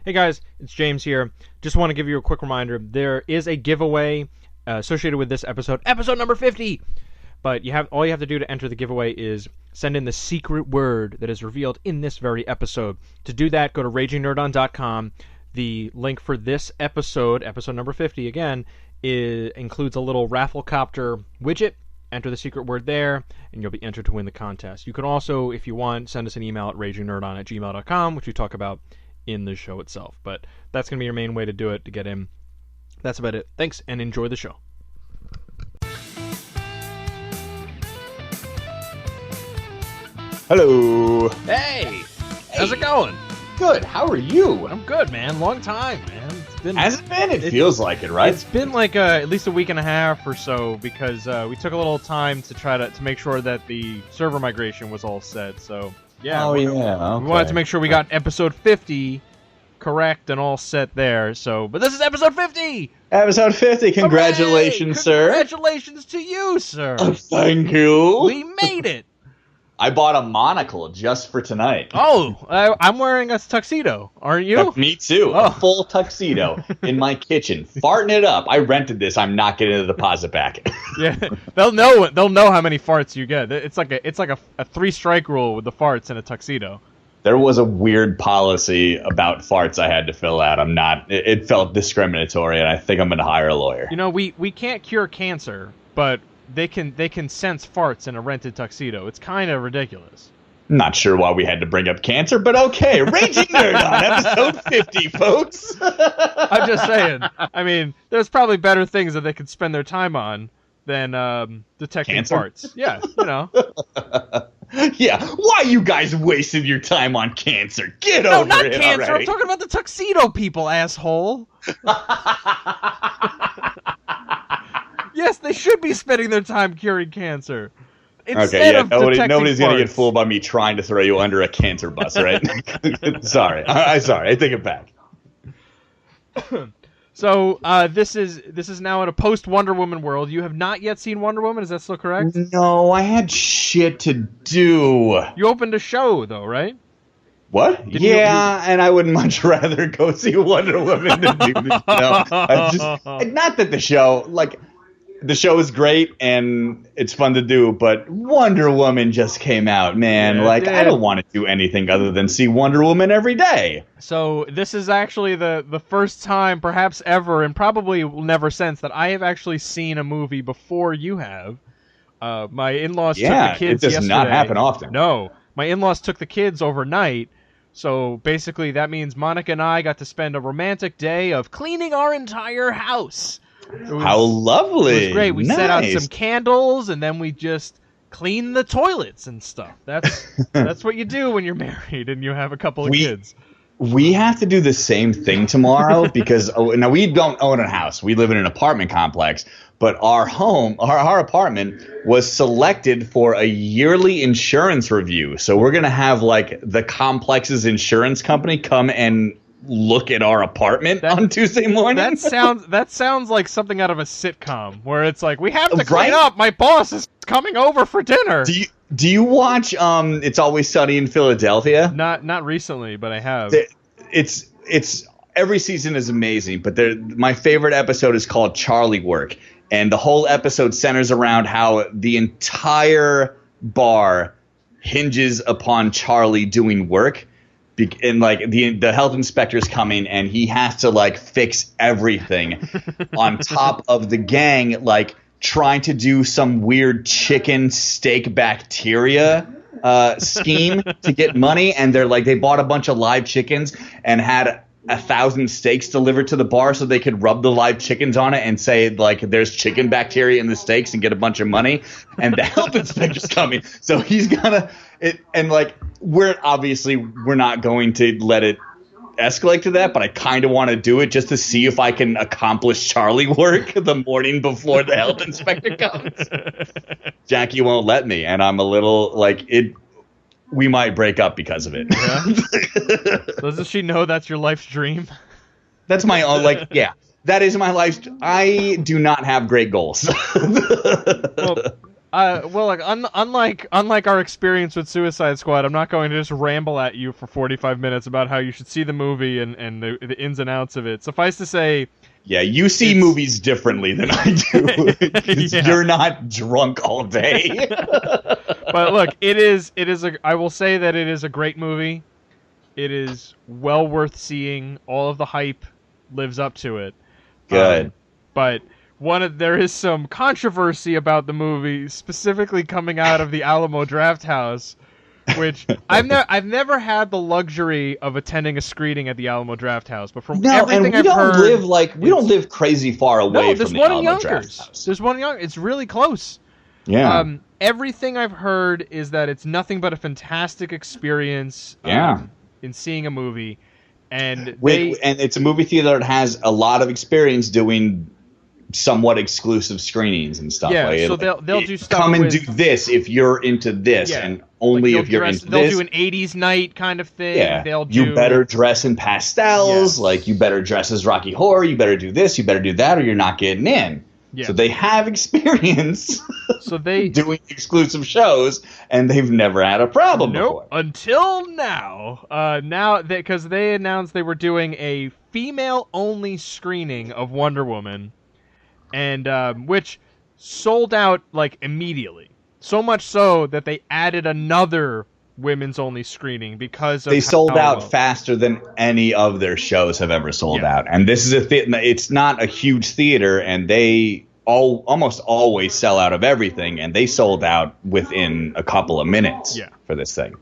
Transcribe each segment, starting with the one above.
Hey guys, it's James here. Just want to give you a quick reminder. There is a giveaway associated with this episode, episode number 50. But all you have to do to enter the giveaway is send in the secret word that is revealed in this very episode. To do that, go to ragingnerdon.com. The link for this episode number 50, again, includes a little Rafflecopter widget. Enter the secret word there, and you'll be entered to win the contest. You can also, if you want, send us an email at ragingnerdon@gmail.com, which we talk about in the show itself. But that's going to be your main way to do it, to get in. That's about it. Thanks, and enjoy the show. Hello. Hey! How's it going? Good. How are you? I'm good, man. Long time, man. Has it been? It feels like it, right? It's been like at least a week and a half or so, because we took a little time to try to make sure that the server migration was all set. So yeah, we wanted to make sure we got episode 50 correct and all set there. So, but this is episode 50. Episode 50. Congratulations, sir. Congratulations to you, sir. Thank you. We made it. I bought a monocle just for tonight. Oh, I'm wearing a tuxedo. Aren't you? Me too. Oh. A full tuxedo in my kitchen, farting it up. I rented this. I'm not getting a deposit back. Yeah, they'll know how many farts you get. It's like a 3-strike rule with the farts in a tuxedo. There was a weird policy about farts I had to fill out. It felt discriminatory, and I think I'm going to hire a lawyer. You know, we can't cure cancer, but they can sense farts in a rented tuxedo. It's kind of ridiculous. Not sure why we had to bring up cancer, but okay. Raging Nerd on episode 50, folks. I'm just saying. I mean, there's probably better things that they could spend their time on than detecting cancer? farts. Yeah, you know. Yeah, why you guys wasted your time on cancer? Get over it. No, not cancer. Already. I'm talking about the tuxedo people, asshole. Yes, they should be spending their time curing cancer. Okay, yeah, nobody's going to get fooled by me trying to throw you under a cancer bus, right? Sorry. I'm sorry. I take it back. So, this is now in a post-Wonder Woman world. You have not yet seen Wonder Woman, is that still correct? No, I had shit to do. You opened a show, though, right? What? And I would much rather go see Wonder Woman than do this show. Not that the show is great and it's fun to do, but Wonder Woman just came out, man. Yeah, I don't want to do anything other than see Wonder Woman every day. So this is actually the first time, perhaps ever, and probably never since, that I have actually seen a movie before you have. My in-laws took the kids yesterday. It does not happen often. No. My in-laws took the kids overnight, so basically that means Monica and I got to spend a romantic day of cleaning our entire house. How lovely. It was great. We nice. set out some candles, and then we just cleaned the toilets and stuff. That's what you do when you're married and you have a couple of kids. We have to do the same thing tomorrow because now we don't own a house. We live in an apartment complex, but our apartment was selected for a yearly insurance review. So we're going to have the complex's insurance company come and look at our apartment on Tuesday morning. That sounds like something out of a sitcom where it's like, we have to clean up. My boss is coming over for dinner. Do you watch It's Always Sunny in Philadelphia? Not recently, but I have. It's every season is amazing, but my favorite episode is called Charlie Work, and the whole episode centers around how the entire bar hinges upon Charlie doing work. And the health inspector's coming, and he has to fix everything on top of the gang trying to do some weird chicken steak bacteria scheme to get money. And they bought a bunch of live chickens and had 1,000 steaks delivered to the bar so they could rub the live chickens on it and say there's chicken bacteria in the steaks and get a bunch of money. And the health inspector's coming, so he's gonna we're not going to let it escalate to that, but I kind of want to do it just to see if I can accomplish Charlie work the morning before the health inspector comes. Jackie won't let me, and I'm a little we might break up because of it. Yeah? Doesn't she know that's your life's dream? That's my own, that is my life. I do not have great goals. Well, Well, like unlike our experience with Suicide Squad, I'm not going to just ramble at you for 45 minutes about how you should see the movie and the ins and outs of it. Suffice to say, yeah, you see movies differently than I do. Yeah. You're not drunk all day. But look, I will say that it is a great movie. It is well worth seeing. All of the hype lives up to it. Good. But there is some controversy about the movie, specifically coming out of the Alamo Drafthouse, which I've never had the luxury of attending a screening at the Alamo Drafthouse, but from everything I've heard, we don't live crazy far away from the Alamo Drafthouse. There's one in Yonkers. It's really close. Yeah. Everything I've heard is that it's nothing but a fantastic experience. In seeing a movie, and it's a movie theater that has a lot of experience doing somewhat exclusive screenings and stuff. Yeah, like, so they'll do stuff. Come and do this if you're into this, and only if you're into this. They'll do an '80s night kind of thing. Yeah, you better dress in pastels. Yes. Like you better dress as Rocky Horror. You better do this. You better do that, or you're not getting in. Yeah. So they have experience. So they doing exclusive shows, and they've never had a problem before. Until now. Because they announced they were doing a female-only screening of Wonder Woman, and which sold out like immediately. So much so that they added another women's only scrning because of they sold out faster than any of their shows have ever sold out. And this is it's not a huge theater, and they almost always sell out of everything, and they sold out within a couple of minutes for this thing.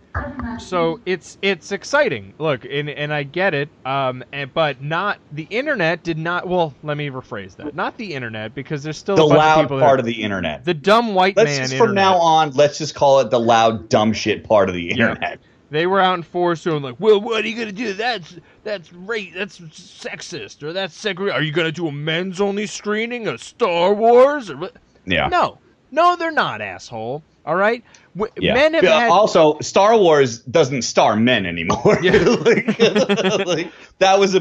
So it's exciting. Look, and I get it, but not the internet did not. Well, let me rephrase that. Not the internet, because there's still the a bunch loud of people part of the internet. The dumb white man. From now on, let's just call it the loud dumb shit part of the internet. They were out in force doing like, well, what are you gonna do? That's sexist, or that's segregated. Are you gonna do a men's only screening of Star Wars? Or yeah. No, they're not, asshole. All right. Men have had... Also, Star Wars doesn't star men anymore. Yeah. That was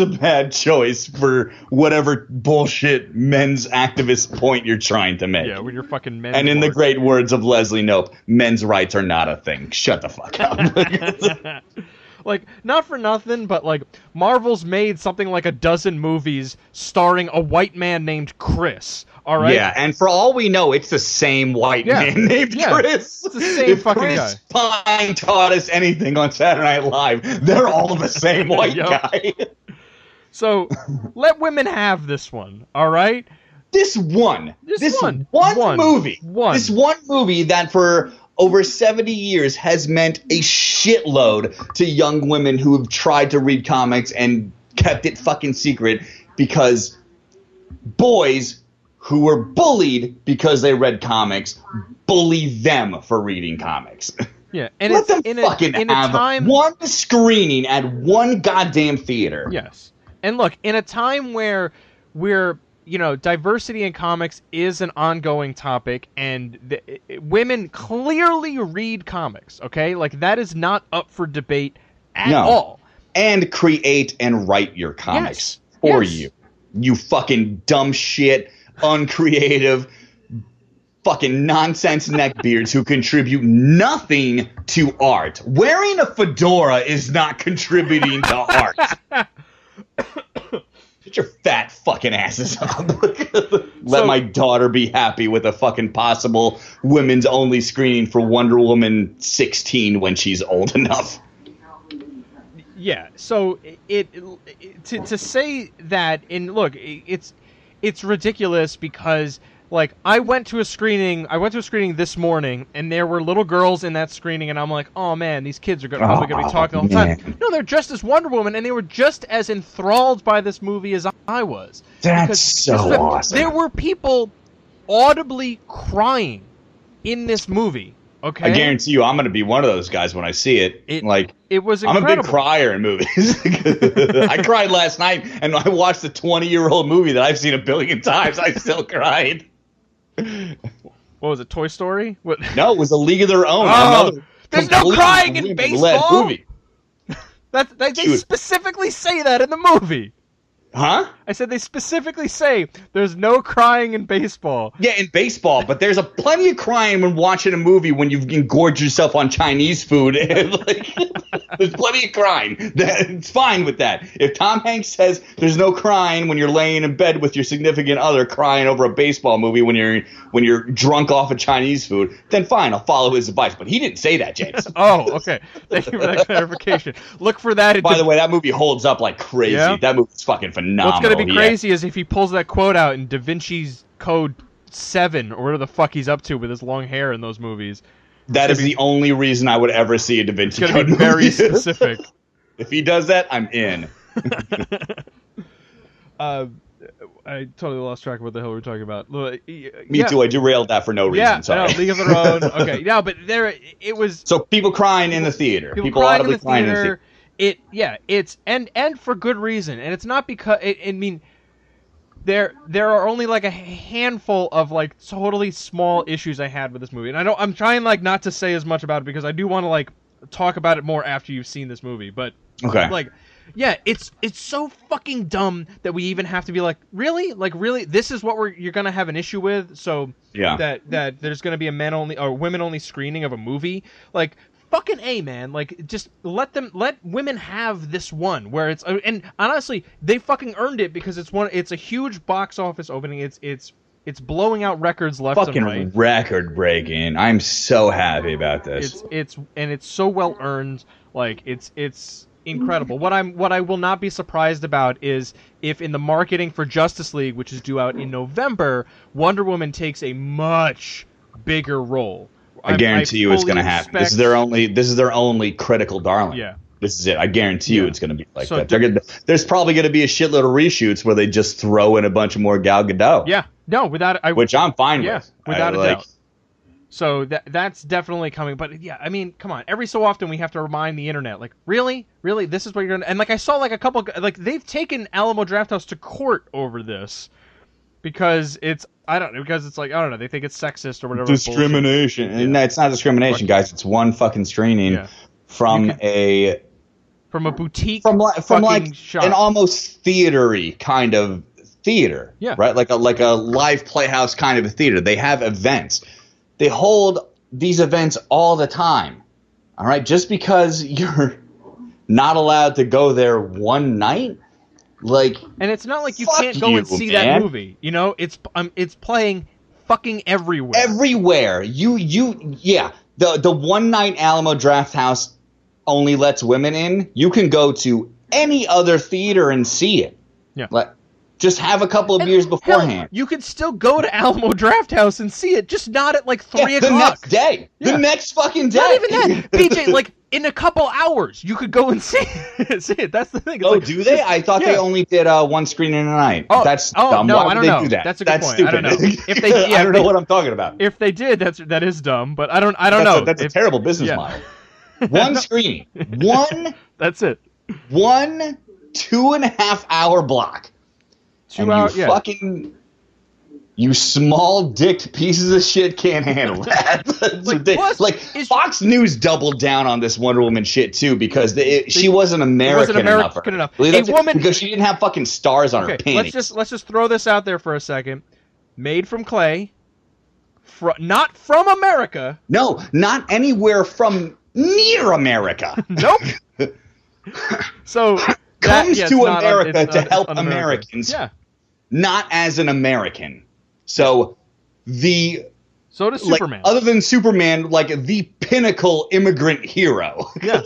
a bad choice for whatever bullshit men's activist point you're trying to make. Yeah, with your fucking men. And in the great words of Leslie Knope, men's rights are not a thing. Shut the fuck up. Like, not for nothing, but like Marvel's made something like a dozen movies starring a white man named Chris. All right. Yeah, and for all we know, it's the same white man named Chris. It's the same fucking Chris guy. Pine taught us anything on Saturday Night Live, they're all the same white guy. So let women have this one. All right. This one movie that for over 70 years has meant a shitload to young women who have tried to read comics and kept it fucking secret because boys who were bullied because they read comics bully them for reading comics. Yeah, and let them fucking have one screening at one goddamn theater. Yes, and look, in a time where diversity in comics is an ongoing topic, and women clearly read comics, okay? Like, that is not up for debate at all. And create and write your comics for you. You fucking dumb shit, uncreative, fucking nonsense neckbeards who contribute nothing to art. Wearing a fedora is not contributing to art. Get your fat fucking asses up. Let my daughter be happy with a fucking possible women's only screening for Wonder Woman 16 when she's old enough. Yeah, so to say that, and look, it's ridiculous because, like, I went to a screening this morning, and there were little girls in that screening, and I'm like, oh man, these kids are probably going to be talking all the time. No, they're dressed as Wonder Woman, and they were just as enthralled by this movie as I was. That's so awesome. There were people audibly crying in this movie. Okay. I guarantee you, I'm going to be one of those guys when I see it. It was incredible. I'm a big crier in movies. I cried last night, and I watched a 20-year-old movie that I've seen a billion times. I still cried. What was it, Toy Story? What? No, it was A League of Their Own. There's no crying in baseball. Movie. They specifically say that in the movie. Huh? I said they specifically say there's no crying in baseball. Yeah, in baseball, but there's plenty of crying when watching a movie when you've engorged yourself on Chinese food. Like, there's plenty of crying. It's fine with that. If Tom Hanks says there's no crying when you're laying in bed with your significant other crying over a baseball movie when you're drunk off of Chinese food, then fine, I'll follow his advice. But he didn't say that, James. Oh, okay. Thank you for that clarification. Look for that. By the way, that movie holds up like crazy. Yeah? That movie's fucking phenomenal. What's going to be crazy is if he pulls that quote out in Da Vinci's Code 7 or whatever the fuck he's up to with his long hair in those movies. That is the only reason I would ever see a Da Vinci Code movie. It's going to be very specific. If he does that, I'm in. I totally lost track of what the hell we were talking about. Me too. I derailed that for no reason. Yeah, sorry. no, League of Their Own. Okay, yeah, but it was. So people crying in the theater. People crying audibly crying in the theater. It's and for good reason, and it's not because I mean. There are only like a handful of like totally small issues I had with this movie, and I'm trying like not to say as much about it because I do want to like talk about it more after you've seen this movie. But okay, like, yeah, it's so fucking dumb that we even have to be like, really, this is what you're gonna have an issue with. So yeah, that there's gonna be a men only or women only screening of a movie, like. Fucking A, man. Like, just let women have this one where it's and honestly, they fucking earned it because it's a huge box office opening. It's blowing out records left fucking and right. Record breaking. I'm so happy about this. It's so well earned. Like it's incredible. What I will not be surprised about is if in the marketing for Justice League, which is due out in November, Wonder Woman takes a much bigger role. I guarantee you it's going to happen. This is their only critical darling. Yeah. This is it. I guarantee you it's going to be like that. There's probably going to be a shitload of reshoots where they just throw in a bunch of more Gal Gadot. Yeah. No, which I'm fine with. Without a doubt. So that's definitely coming. But yeah, I mean, come on. Every so often we have to remind the internet, like, really? This is what you're going to... And like I saw like a couple... Like they've taken Alamo Drafthouse to court over this. Because it's like, I don't know, they think it's sexist or whatever. Discrimination. And it's not discrimination, guys. It's one fucking screening from a boutique from like shop. An almost theater-y kind of theater. Yeah. Right? Like a live playhouse kind of a theater. They have events. They hold these events all the time. All right? Just because you're not allowed to go there one night. Like, and it's not like you can't go and see that movie. You know, it's playing fucking everywhere. Everywhere. The one night Alamo Drafthouse only lets women in. You can go to any other theater and see it. Yeah. Just have a couple of beers beforehand. Hell, you could still go to Alamo Drafthouse and see it, just not at like 3 o'clock. The next day. Yeah. The next fucking day. Not even that. BJ, like in a couple hours, you could go and see it. That's the thing. It's do they? I thought they only did one screening a night. That's dumb. No, Why I don't would know. they do that? That's a good point. Stupid. I don't know. If they, I don't know what I'm talking about. If they did, that is dumb. But I don't know. That's a terrible business model. One screening. One. That's it. 1 2.5 hour block. 2 hours. You small-dicked pieces of shit can't handle that. Fox News doubled down on this Wonder Woman shit too because she wasn't American enough. Because she didn't have fucking stars on her panties. Let's just throw this out there for a second. Made from clay, not from America. No, not anywhere from near America. Nope. So comes to America to help Americans. Yeah. Not as an American. So does Superman. Other than Superman, like the pinnacle immigrant hero. Yeah.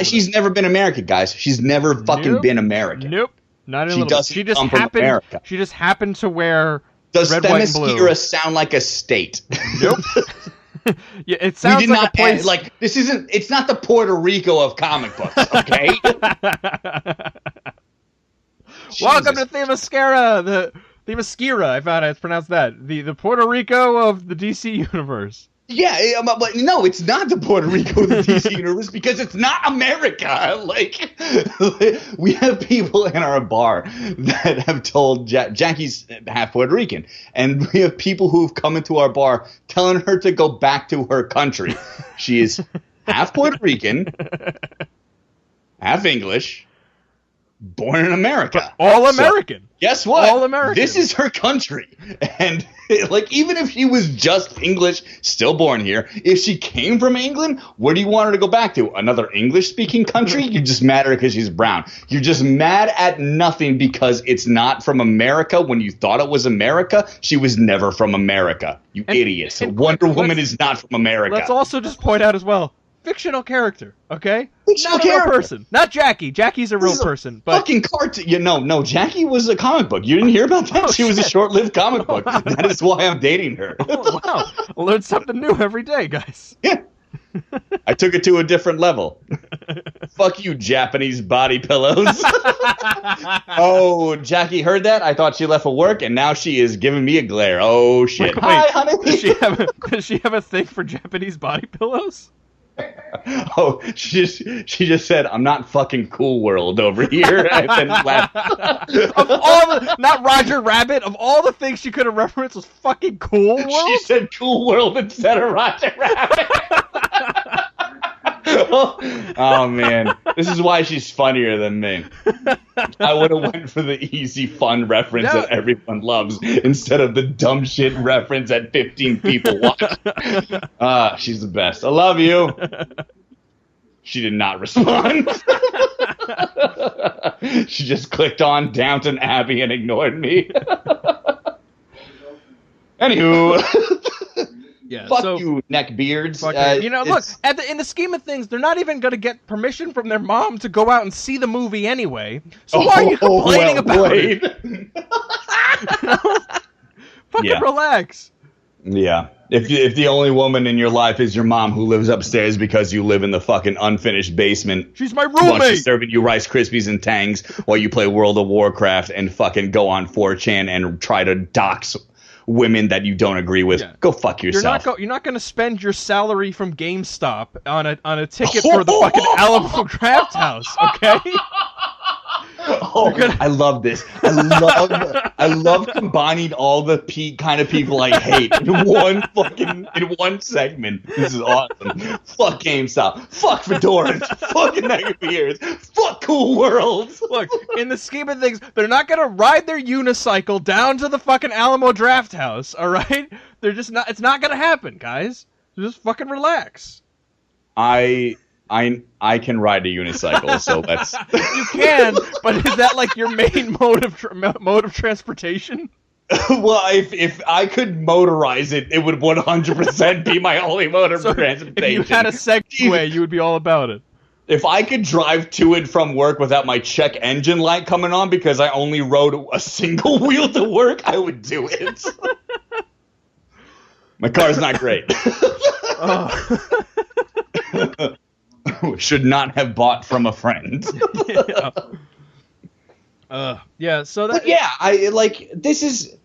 She's never been American, guys. She's never fucking been American. Nope. Not in a little bit. She just happened. America. She just happened to wear red, white, and blue. Themyscira sound like a state? Nope. Yeah, it sounds like a place. This isn't. It's not the Puerto Rico of comic books. Okay. Welcome to Themyscira, Themyscira. I found out it's pronounced that. The Puerto Rico of the DC universe. Yeah, but no, it's not the Puerto Rico of the DC universe because it's not America. We have people in our bar that have told Jackie's half Puerto Rican, and we have people who have come into our bar telling her to go back to her country. She is half Puerto Rican, half English, born in America. But all American. So, guess what? All American. This is her country. And like, even if she was just English, still born here, if she came from England, where do you want her to go back to? Another English-speaking country? You're just mad at her because she's brown. You're just mad at nothing because it's not from America. When you thought it was America, she was never from America. You idiots. Wonder Woman is not from America. Let's also just point out as well, fictional character, okay? Fictional not a real character. person. Not Jackie. Jackie's a real person. But fucking cartoon. No, Jackie was a comic book. You didn't hear about that? She was a short-lived comic book. That is why I'm dating her. Oh, wow. I learn something new every day, guys. Yeah. I took it to a different level. Fuck you, Japanese body pillows. Oh, Jackie heard that? I thought she left for work, and now she is giving me a glare. Oh, shit. Wait, Hi, honey. Does she have a thing for Japanese body pillows? Oh, she just said, I'm not fucking Cool World over here. And then laughed. Of all the, not Roger Rabbit, of all the things she could have referenced was fucking Cool World? She said Cool World instead of Roger Rabbit. Oh, man. This is why she's funnier than me. I would have went for the easy, fun reference that everyone loves instead of the dumb shit reference that 15 people watch. She's the best. I love you. She did not respond. She just clicked on Downton Abbey and ignored me. Anywho. Yeah, fuck you, neckbeards. Look, in the scheme of things, they're not even going to get permission from their mom to go out and see the movie anyway. So why are you complaining about it? Fucking relax. Yeah. If the only woman in your life is your mom who lives upstairs because you live in the fucking unfinished basement. She's my roommate. Serving you Rice Krispies and Tangs while you play World of Warcraft and fucking go on 4chan and try to dox women that you don't agree with. Go fuck yourself. You're not going to spend your salary from GameStop on a ticket for the fucking Alamo Draft House, okay? I love this. I love combining all the kind of people I hate in one segment. This is awesome. Fuck GameStop. Fuck Fedora. Fucking Negabeers. Fuck Cool World. Look, in the scheme of things, they're not gonna ride their unicycle down to the fucking Alamo Draft House. All right? They're just not. It's not gonna happen, guys. Just fucking relax. I can ride a unicycle, so that's... You can, but is that like your main mode of transportation? Well, if I could motorize it, it would 100% be my only mode of transportation. If you had a Segway, you would be all about it. If I could drive to and from work without my check engine light coming on because I only rode a single wheel to work, I would do it. My car's not great. Should not have bought from a friend. So that. But yeah, this is.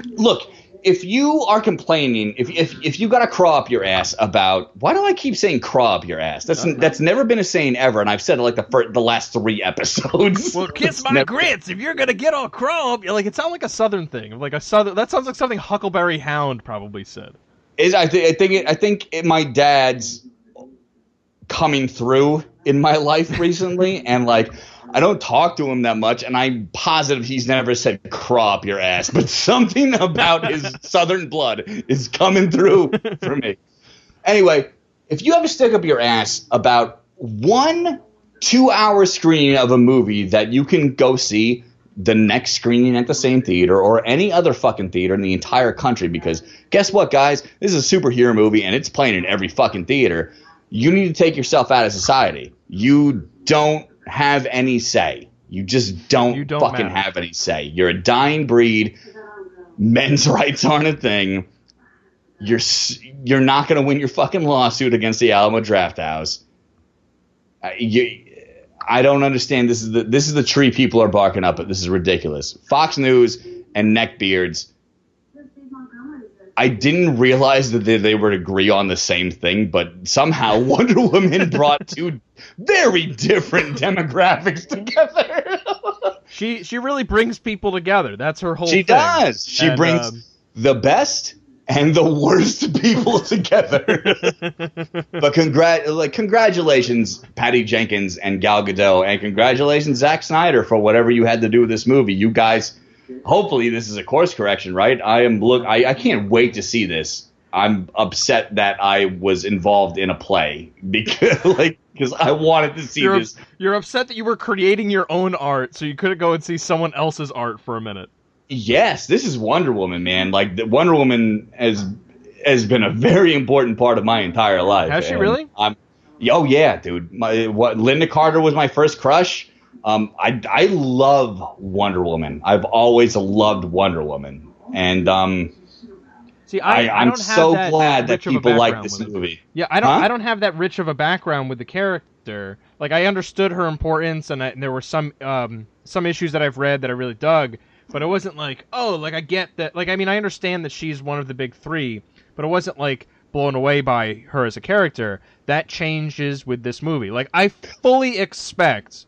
Look, if you are complaining, if you gotta craw up your ass about, why do I keep saying craw up your ass? That's never been a saying ever, and I've said it like the last 3 episodes. Well, kiss my grits. If you're gonna get all craw up, it sounds like a Southern thing, like a Southern. That sounds like something Huckleberry Hound probably said. I think my dad's coming through in my life recently, and I don't talk to him that much, and I'm positive he's never said craw up your ass, but something about his Southern blood is coming through for me. Anyway, if you have to stick up your ass about 1 2-hour screening of a movie that you can go see the next screening at the same theater or any other fucking theater in the entire country, because guess what, guys? This is a superhero movie, and it's playing in every fucking theater. You need to take yourself out of society. You don't have any say. You just don't fucking have any say. You're a dying breed. Men's rights aren't a thing. You're not going to win your fucking lawsuit against the Alamo Draft House. I don't understand. This is the tree people are barking up at. This is ridiculous. Fox News and neckbeards. I didn't realize that they would agree on the same thing, but somehow Wonder Woman brought 2 very different demographics together. She really brings people together. That's her whole thing. She does. She brings the best and the worst people together. But congratulations, Patty Jenkins and Gal Gadot, and congratulations, Zack Snyder, for whatever you had to do with this movie. You guys, hopefully this is a course correction, right? I can't wait to see this. I'm upset that I was involved in a play because I wanted to see this. You're upset that you were creating your own art, so you couldn't go and see someone else's art for a minute. Yes, this is Wonder Woman, man. Like, Wonder Woman has been a very important part of my entire life. Has she really? Oh yeah, dude. Linda Carter was my first crush. I love Wonder Woman. I've always loved Wonder Woman, and see, I'm so glad that people like this movie. Yeah, I don't have that rich of a background with the character. Like, I understood her importance, and there were some issues that I've read that I really dug. But it wasn't like, oh, like, I get that. Like, I mean, I understand that she's one of the big three, but it wasn't, like, blown away by her as a character. That changes with this movie. Like, I fully expect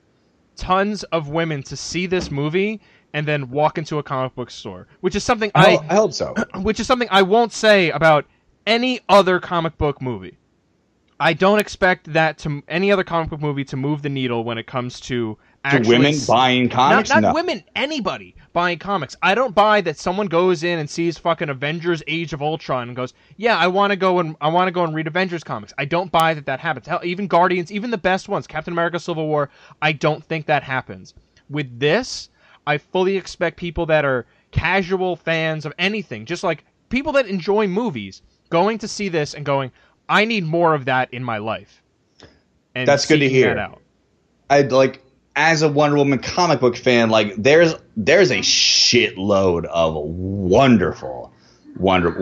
tons of women to see this movie and then walk into a comic book store, which is something I hope so. Which is something I won't say about any other comic book movie. I don't expect any other comic book movie to move the needle when it comes to women buying comics? Not women, anybody buying comics. I don't buy that someone goes in and sees fucking Avengers Age of Ultron and goes, yeah, I want to go and read Avengers comics. I don't buy that happens. Hell, even Guardians, even the best ones, Captain America Civil War, I don't think that happens. With this, I fully expect people that are casual fans of anything, just like people that enjoy movies, going to see this and going, I need more of that in my life. And that's good to hear. That out. I'd like, as a Wonder Woman comic book fan, like, there's a shitload of wonderful woman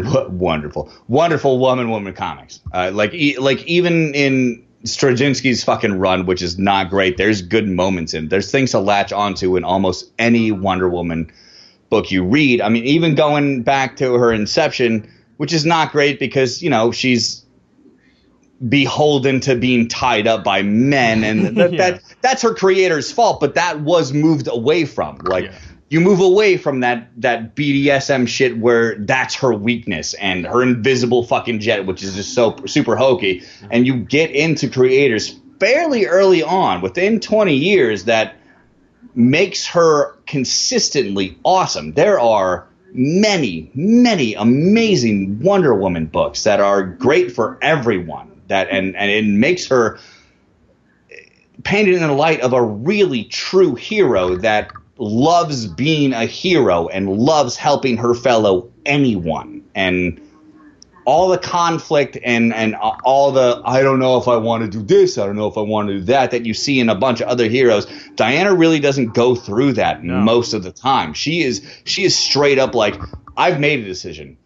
comics. Like even in Straczynski's fucking run, which is not great, there's good moments in. There's things to latch onto in almost any Wonder Woman book you read. I mean, even going back to her Inception, which is not great because, she's beholden to being tied up by men, and that's her creator's fault, but that was moved away from. Like, you move away from that BDSM shit where that's her weakness, and her invisible fucking jet, which is just so super hokey, and you get into creators fairly early on, within 20 years, that makes her consistently awesome. There are many, many amazing Wonder Woman books that are great for everyone. And it makes her painted in the light of a really true hero that loves being a hero and loves helping her fellow anyone. And all the conflict and all the, I don't know if I want to do this, I don't know if I want to do that you see in a bunch of other heroes, Diana really doesn't go through that most of the time. She is straight up like, I've made a decision.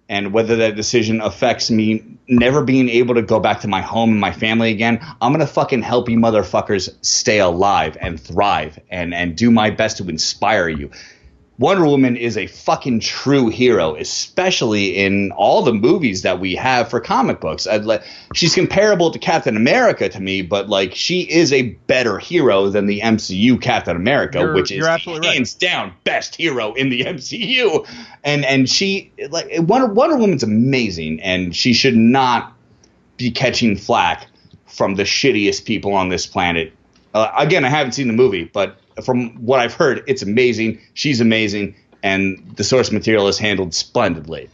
And whether that decision affects me never being able to go back to my home and my family again, I'm going to fucking help you motherfuckers stay alive and thrive and do my best to inspire you. Wonder Woman is a fucking true hero, especially in all the movies that we have for comic books. She's comparable to Captain America to me, but like, she is a better hero than the MCU Captain America, which is hands down best hero in the MCU. And she, like, Wonder Woman's amazing, and she should not be catching flack from the shittiest people on this planet. Again, I haven't seen the movie, but from what I've heard, it's amazing. She's amazing, and the source material is handled splendidly.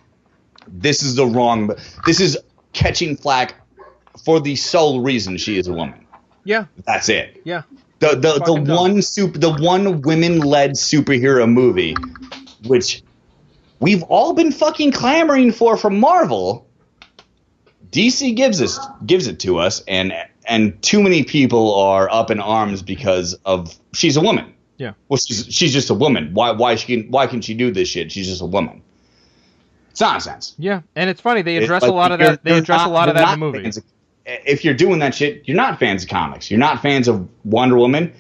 This is catching flack for the sole reason she is a woman. Yeah, that's it. Yeah, the one women-led superhero movie, which we've all been fucking clamoring for from Marvel. DC gives it to us, and too many people are up in arms because of she's a woman. Yeah. Well, she's just a woman. Why can she do this shit? She's just a woman. It's nonsense. Yeah, and it's funny they address a lot of that. They address a lot of that in the movie. If you're doing that shit, you're not fans of comics. You're not fans of Wonder Woman.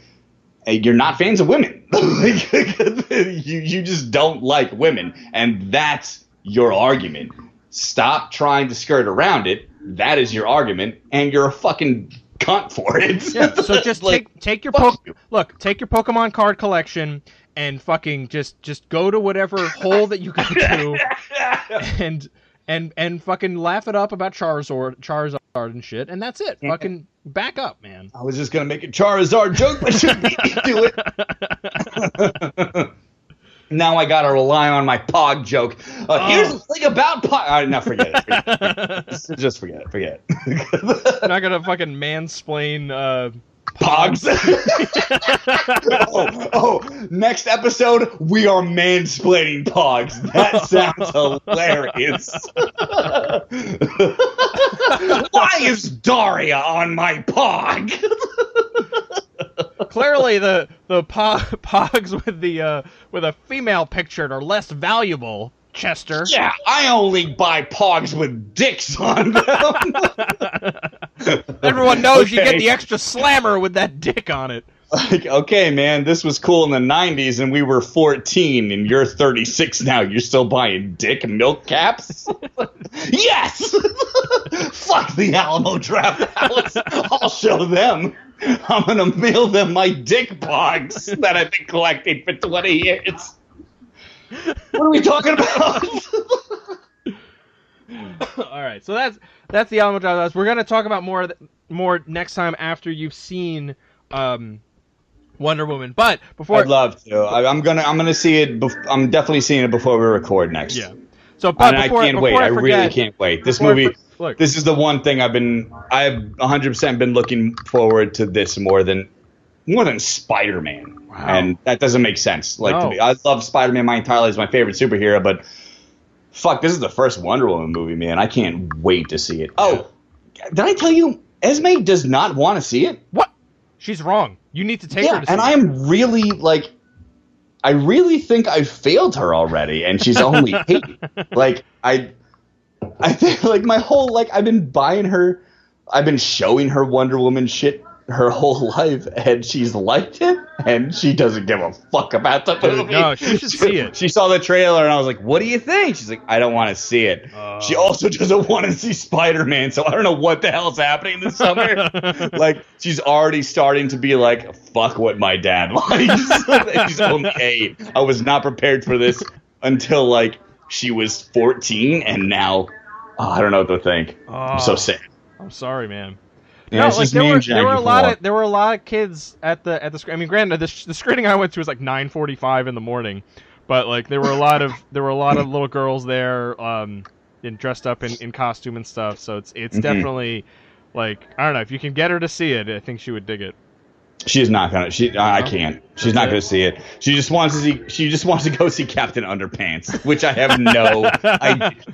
You're not fans of women. You just don't like women, and that's your argument. Stop trying to skirt around it. That is your argument, and you're a fucking cunt for it. Yeah, so just take your take your Pokemon card collection and fucking just go to whatever hole that you go to and fucking laugh it up about Charizard and shit, and that's it. Fucking back up, man. I was just gonna make a Charizard joke, but shouldn't beat me to it. Now I gotta rely on my Pog joke. Here's the thing about Pog. All right, now forget it. Just forget it. I'm not gonna fucking mansplain Pogs. Next episode, we are mansplaining Pogs. That sounds hilarious. Why is Daria on my Pog? Clearly, the Pogs with a female pictured are less valuable, Chester. Yeah, I only buy Pogs with dicks on them. Everyone knows you get the extra slammer with that dick on it. Like, okay, man, this was cool in the 90s and we were 14 and you're 36 now. You're still buying dick milk caps? Yes! Fuck the Alamo Draft House. I'll show them. I'm going to mail them my dick Pogs that I've been collecting for 20 years. What are we talking about? All right, so that's the Alamo Draft House. We're going to talk about more next time after you've seen Wonder Woman. But before I'd love to. I'm gonna see it. I'm definitely seeing it before we record next. Yeah. So, but and before, I can't wait. I really can't wait. This movie. Look, this is the one thing I've 100% been looking forward to this more than Spider-Man. Wow. And that doesn't make sense. Like, No. to me, I love Spider-Man my entire life. He's my favorite superhero, but fuck, this is the first Wonder Woman movie, man. I can't wait to see it. Oh, did I tell you Esme does not want to see it? What? She's wrong. You need to take her to see and it. I'm really I really think I failed her already, and she's only 8. Like, I think, like, my whole, like, I've been showing her Wonder Woman shit her whole life, and she's liked it, and she doesn't give a fuck about the movie. No, she should see it. She saw the trailer, and I was like, what do you think? She's like, I don't want to see it. She also doesn't want to see Spider-Man, so I don't know what the hell's happening this summer. Like, she's already starting to be like, fuck what my dad likes. She's only 8. I was not prepared for this until, like, she was 14, and now, I don't know what to think. I'm so sad. I'm sorry, man. Yeah, No, it's like just me and there were a Jackie lot of kids at the screen. I mean, granted, the screening I went to was like 9:45 in the morning, but like there were a lot of little girls there, dressed up in costume and stuff. So it's definitely, like, I don't know, if you can get her to see it, I think she would dig it. She's not gonna. I can't. She's not gonna see it. She just wants to see. She just wants to go see Captain Underpants, which I have no.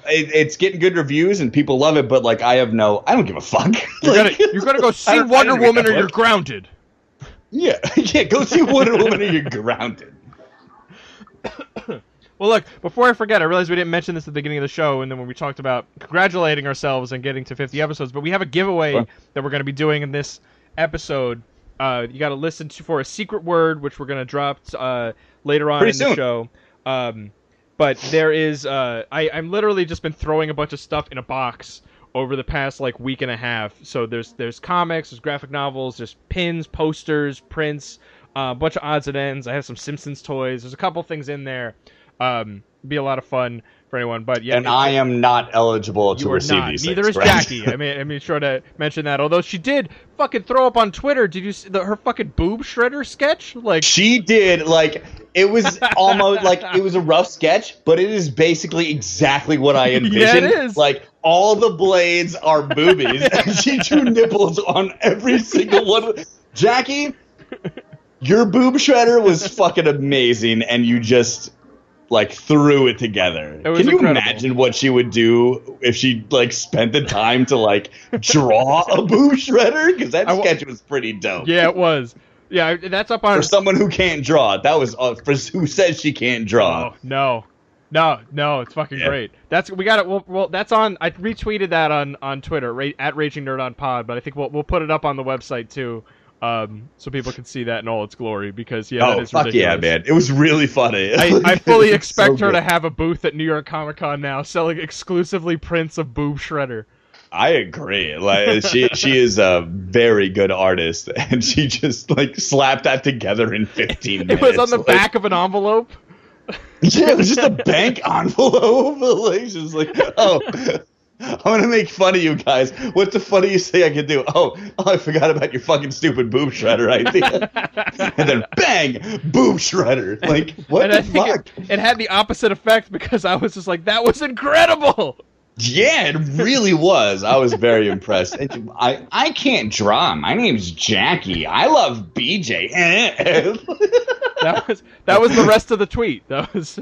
It's getting good reviews and people love it, but like I don't give a fuck. You're gonna go see Wonder Woman or you're grounded. Yeah, go see Wonder Woman or you're grounded. Well, look, before I forget, I realized we didn't mention this at the beginning of the show, and then when we talked about congratulating ourselves and getting to 50 episodes, but we have a giveaway that we're going to be doing in this episode. You got to listen for a secret word, which we're going to drop later on Pretty in the soon. show. But there is, I'm literally just been throwing a bunch of stuff in a box over the past like week and a half. So there's comics, there's graphic novels, there's pins, posters, prints, a bunch of odds and ends. I have some Simpsons toys. There's a couple things in there. Be a lot of fun for anyone, but yeah. And I am not eligible to receive these things. Neither is Jackie. I mean, sure to mention that. Although she did fucking throw up on Twitter. Did you see her fucking boob shredder sketch? Like, she did. Like, it was almost like it was a rough sketch, but it is basically exactly what I envisioned. Yeah, it is. Like, all the blades are boobies, and she drew nipples on every single one. Jackie, your boob shredder was fucking amazing, and you just like threw it together. It was Can you incredible. imagine what she would do if she like spent the time to like draw a boob shredder? Because that sketch was pretty dope. Yeah, it was. Yeah, that's up on For someone who can't draw, that was for who says she can't draw. Oh, no, it's fucking great. We got it. Well, that's on. I retweeted that on Twitter at Raging Nerd on Pod, but I think we'll put it up on the website too. So people can see that in all its glory, because that is ridiculous. Yeah, man, it was really funny. I fully expect her to have a booth at New York Comic Con now, selling exclusively prints of Boob Shredder. I agree. Like she is a very good artist, and she just like slapped that together in 15 minutes. It was on the back of an envelope. Yeah, it was just a bank envelope. Like, just like, oh, I'm going to make fun of you guys. What's the funniest thing I can do? Oh, I forgot about your fucking stupid boob shredder idea. And then bang, boob shredder. Like, what the fuck? It had the opposite effect because I was just like, that was incredible. Yeah, it really was. I was very impressed. I can't draw. My name's Jackie. I love BJ. That was the rest of the tweet. That was.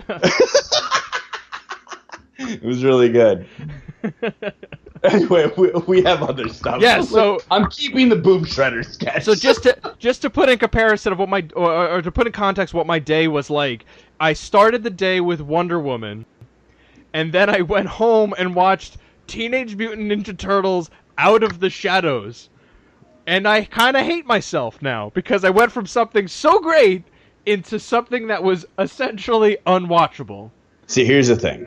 It was really good. Anyway, we have other stuff. Yeah, so I'm keeping the boob shredder sketch. So just to put in comparison of what my or to put in context what my day was like, I started the day with Wonder Woman, and then I went home and watched Teenage Mutant Ninja Turtles Out of the Shadows, and I kind of hate myself now because I went from something so great into something that was essentially unwatchable. See, here's the thing.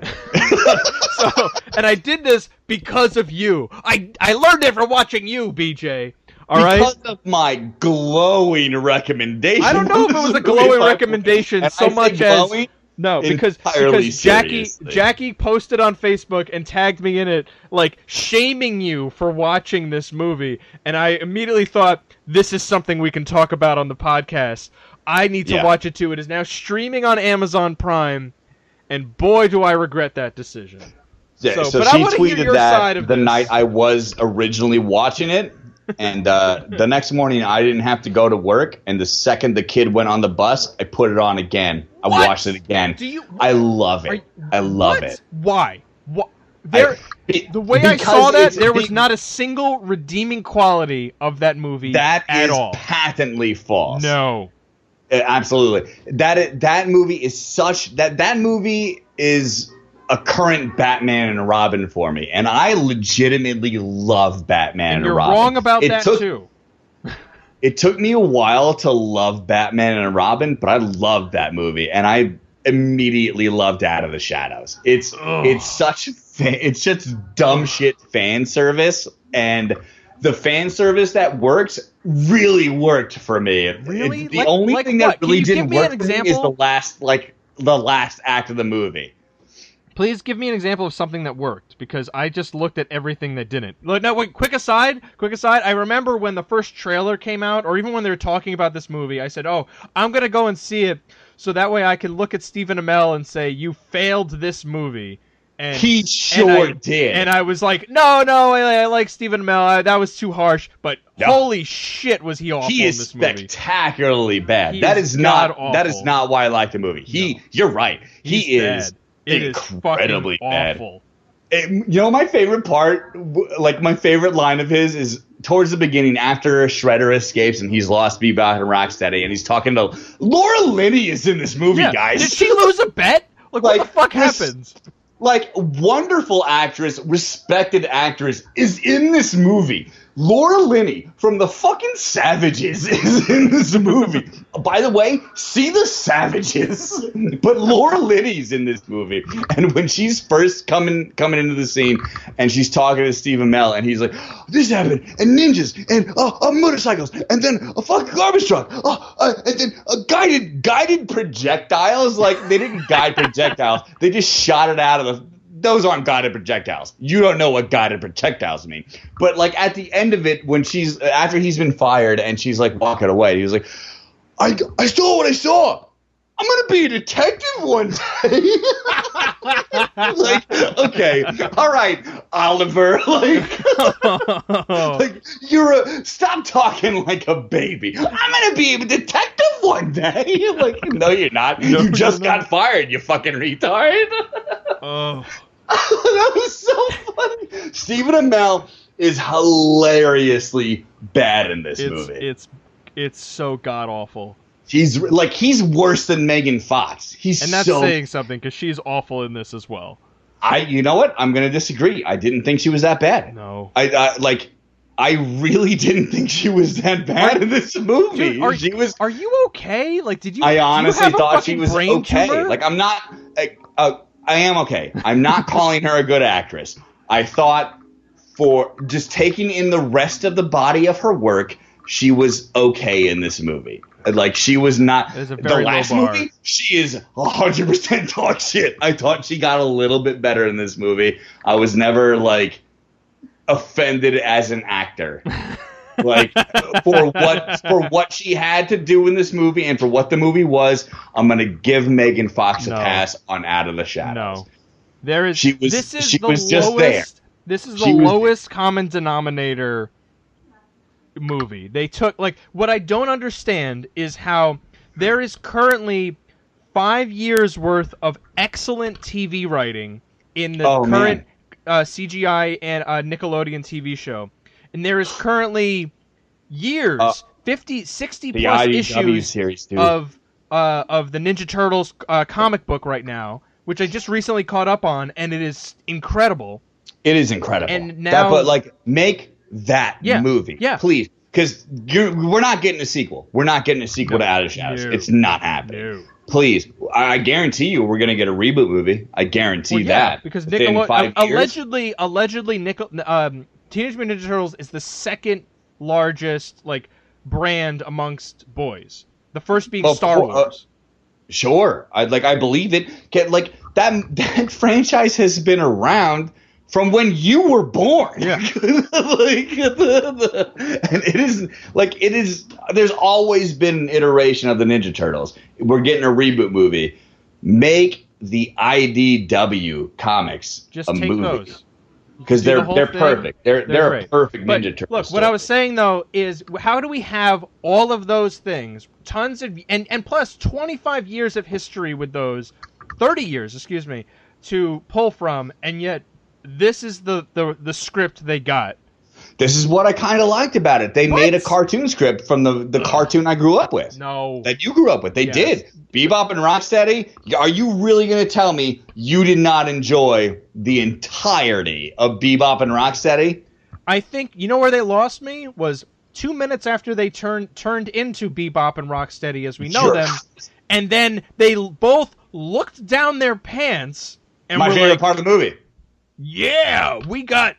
And I did this because of you. I learned it from watching you, BJ. All right? Because of my glowing recommendation. I don't know if it was a glowing recommendation so much as... No, because Jackie posted on Facebook and tagged me in it, like, shaming you for watching this movie. And I immediately thought, this is something we can talk about on the podcast. I need to watch it too. It is now streaming on Amazon Prime. And boy, do I regret that decision. Yeah, so she tweeted that the night I was originally watching it, and the next morning I didn't have to go to work, and the second the kid went on the bus, I put it on again. I watched it again. I love it. I love it. Why? The way I saw that, there was not a single redeeming quality of that movie at all. That is patently false. No. Absolutely. That movie is such that movie is a current Batman and Robin for me, and I legitimately love Batman and Robin. You're wrong about that too. It took me a while to love Batman and Robin, but I loved that movie, and I immediately loved Out of the Shadows. It's just dumb shit fan service, and the fan service that works really worked for me. Really? The only thing that really didn't work for me is the last act of the movie. Please give me an example of something that worked, because I just looked at everything that didn't. No, wait, quick aside. I remember when the first trailer came out, or even when they were talking about this movie, I said, oh, I'm going to go and see it, so that way I can look at Stephen Amell and say, you failed this movie. And he sure did. And I was like, no, I like Stephen Amell. That was too harsh. But holy shit, was he awful in this movie. He is spectacularly bad. That is not why I like the movie. You're right. He is incredibly bad. You know, my favorite part, like my favorite line of his is towards the beginning after Shredder escapes and he's lost Bebop and Rocksteady, and he's talking to Laura Linney is in this movie, guys. Did she lose a bet? Like what the fuck happens? Like, wonderful actress, respected actress is in this movie. Laura Linney from the fucking Savages is in this movie. By the way, see the Savages. But Laura Linney's in this movie. And when she's first coming into the scene and she's talking to Steve Amell and he's like, this happened, and ninjas, and motorcycles, and then a fucking garbage truck, and then guided projectiles. Like, they didn't guide projectiles. They just shot it out of the... Those aren't guided projectiles. You don't know what guided projectiles mean. But, like, at the end of it, when she's... After he's been fired and she's, like, walking away, he was like, I saw what I saw. I'm going to be a detective one day. Like, okay. All right, Oliver. Like stop talking like a baby. I'm going to be a detective one day. Like, no, you're not. No, you just got fired, you fucking retard. Oh. That was so funny. Stephen Amell is hilariously bad in this movie. It's so god awful. He's worse than Megan Fox. And that's saying something, because she's awful in this as well. You know what? I'm gonna disagree. I didn't think she was that bad. No. I really didn't think she was that bad in this movie. Dude, are you okay? Like, did you? I honestly thought she was okay. Tumor? Like, I'm not. I am okay. I'm not calling her a good actress. I thought for just taking in the rest of the body of her work, she was okay in this movie. Like, she was not. There's a very the last low bar. movie, she is 100% dog shit. I thought she got a little bit better in this movie. I was never, like, offended as an actor. Like, for what she had to do in this movie and for what the movie was, I'm going to give Megan Fox a pass on Out of the Shadows. No. There is. This is the was lowest. just there. This is the lowest common denominator movie. They took, like, what I don't understand is how there is currently 5 years worth of excellent TV writing in the current CGI and Nickelodeon TV show, and there is currently years, 50, 60 the plus IDW issues series, dude. of the Ninja Turtles comic book right now, which I just recently caught up on, and it is incredible. It is incredible. And now, but like, make that movie, please, because we're not getting a sequel. We're not getting a sequel to Out of the Shadows. It's not happening. Please, I guarantee you, we're gonna get a reboot movie. I guarantee that, because allegedly, Teenage Mutant Ninja Turtles is the second largest, like, brand amongst boys. The first being Star Wars. Sure, I believe it. Like, that franchise has been around from when you were born. Yeah. Like, and it is. There's always been an iteration of the Ninja Turtles. We're getting a reboot movie. Make the IDW comics just a take movie. Those. Because they're perfect. They're a perfect Ninja Turtle. Look, story. what I was saying though is, how do we have all of those things, tons of, and plus 25 years of history with those, 30 years, excuse me, to pull from, and yet this is the script they got. This is what I kind of liked about it. They made a cartoon script from the cartoon I grew up with. No. That you grew up with. They did. Bebop and Rocksteady, are you really going to tell me you did not enjoy the entirety of Bebop and Rocksteady? I think, you know where they lost me? Was 2 minutes after they turned into Bebop and Rocksteady as we know them. And then they both looked down their pants and my were favorite like, part of the movie. Yeah, we got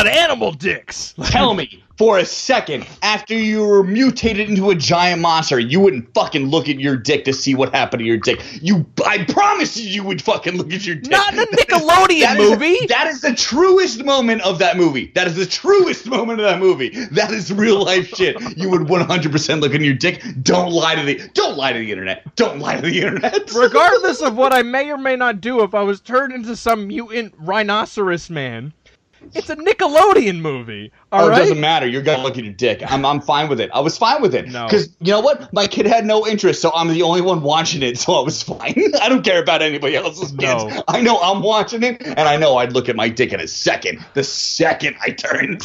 animal dicks. Tell me, for a second, after you were mutated into a giant monster, you wouldn't fucking look at your dick to see what happened to your dick. I promise you would fucking look at your dick. Not in a Nickelodeon movie. That is the truest moment of that movie. That is the truest moment of that movie. That is real life shit. You would 100% look at your dick. Don't lie to the internet. Don't lie to the internet. Regardless of what I may or may not do, if I was turned into some mutant rhinoceros man, it's a Nickelodeon movie. All right? It doesn't matter. You're gonna look at your dick. I'm fine with it. I was fine with it. No. Because you know what? My kid had no interest, so I'm the only one watching it, so I was fine. I don't care about anybody else's kids. No. I know I'm watching it, and I know I'd look at my dick in a second. The second I turned.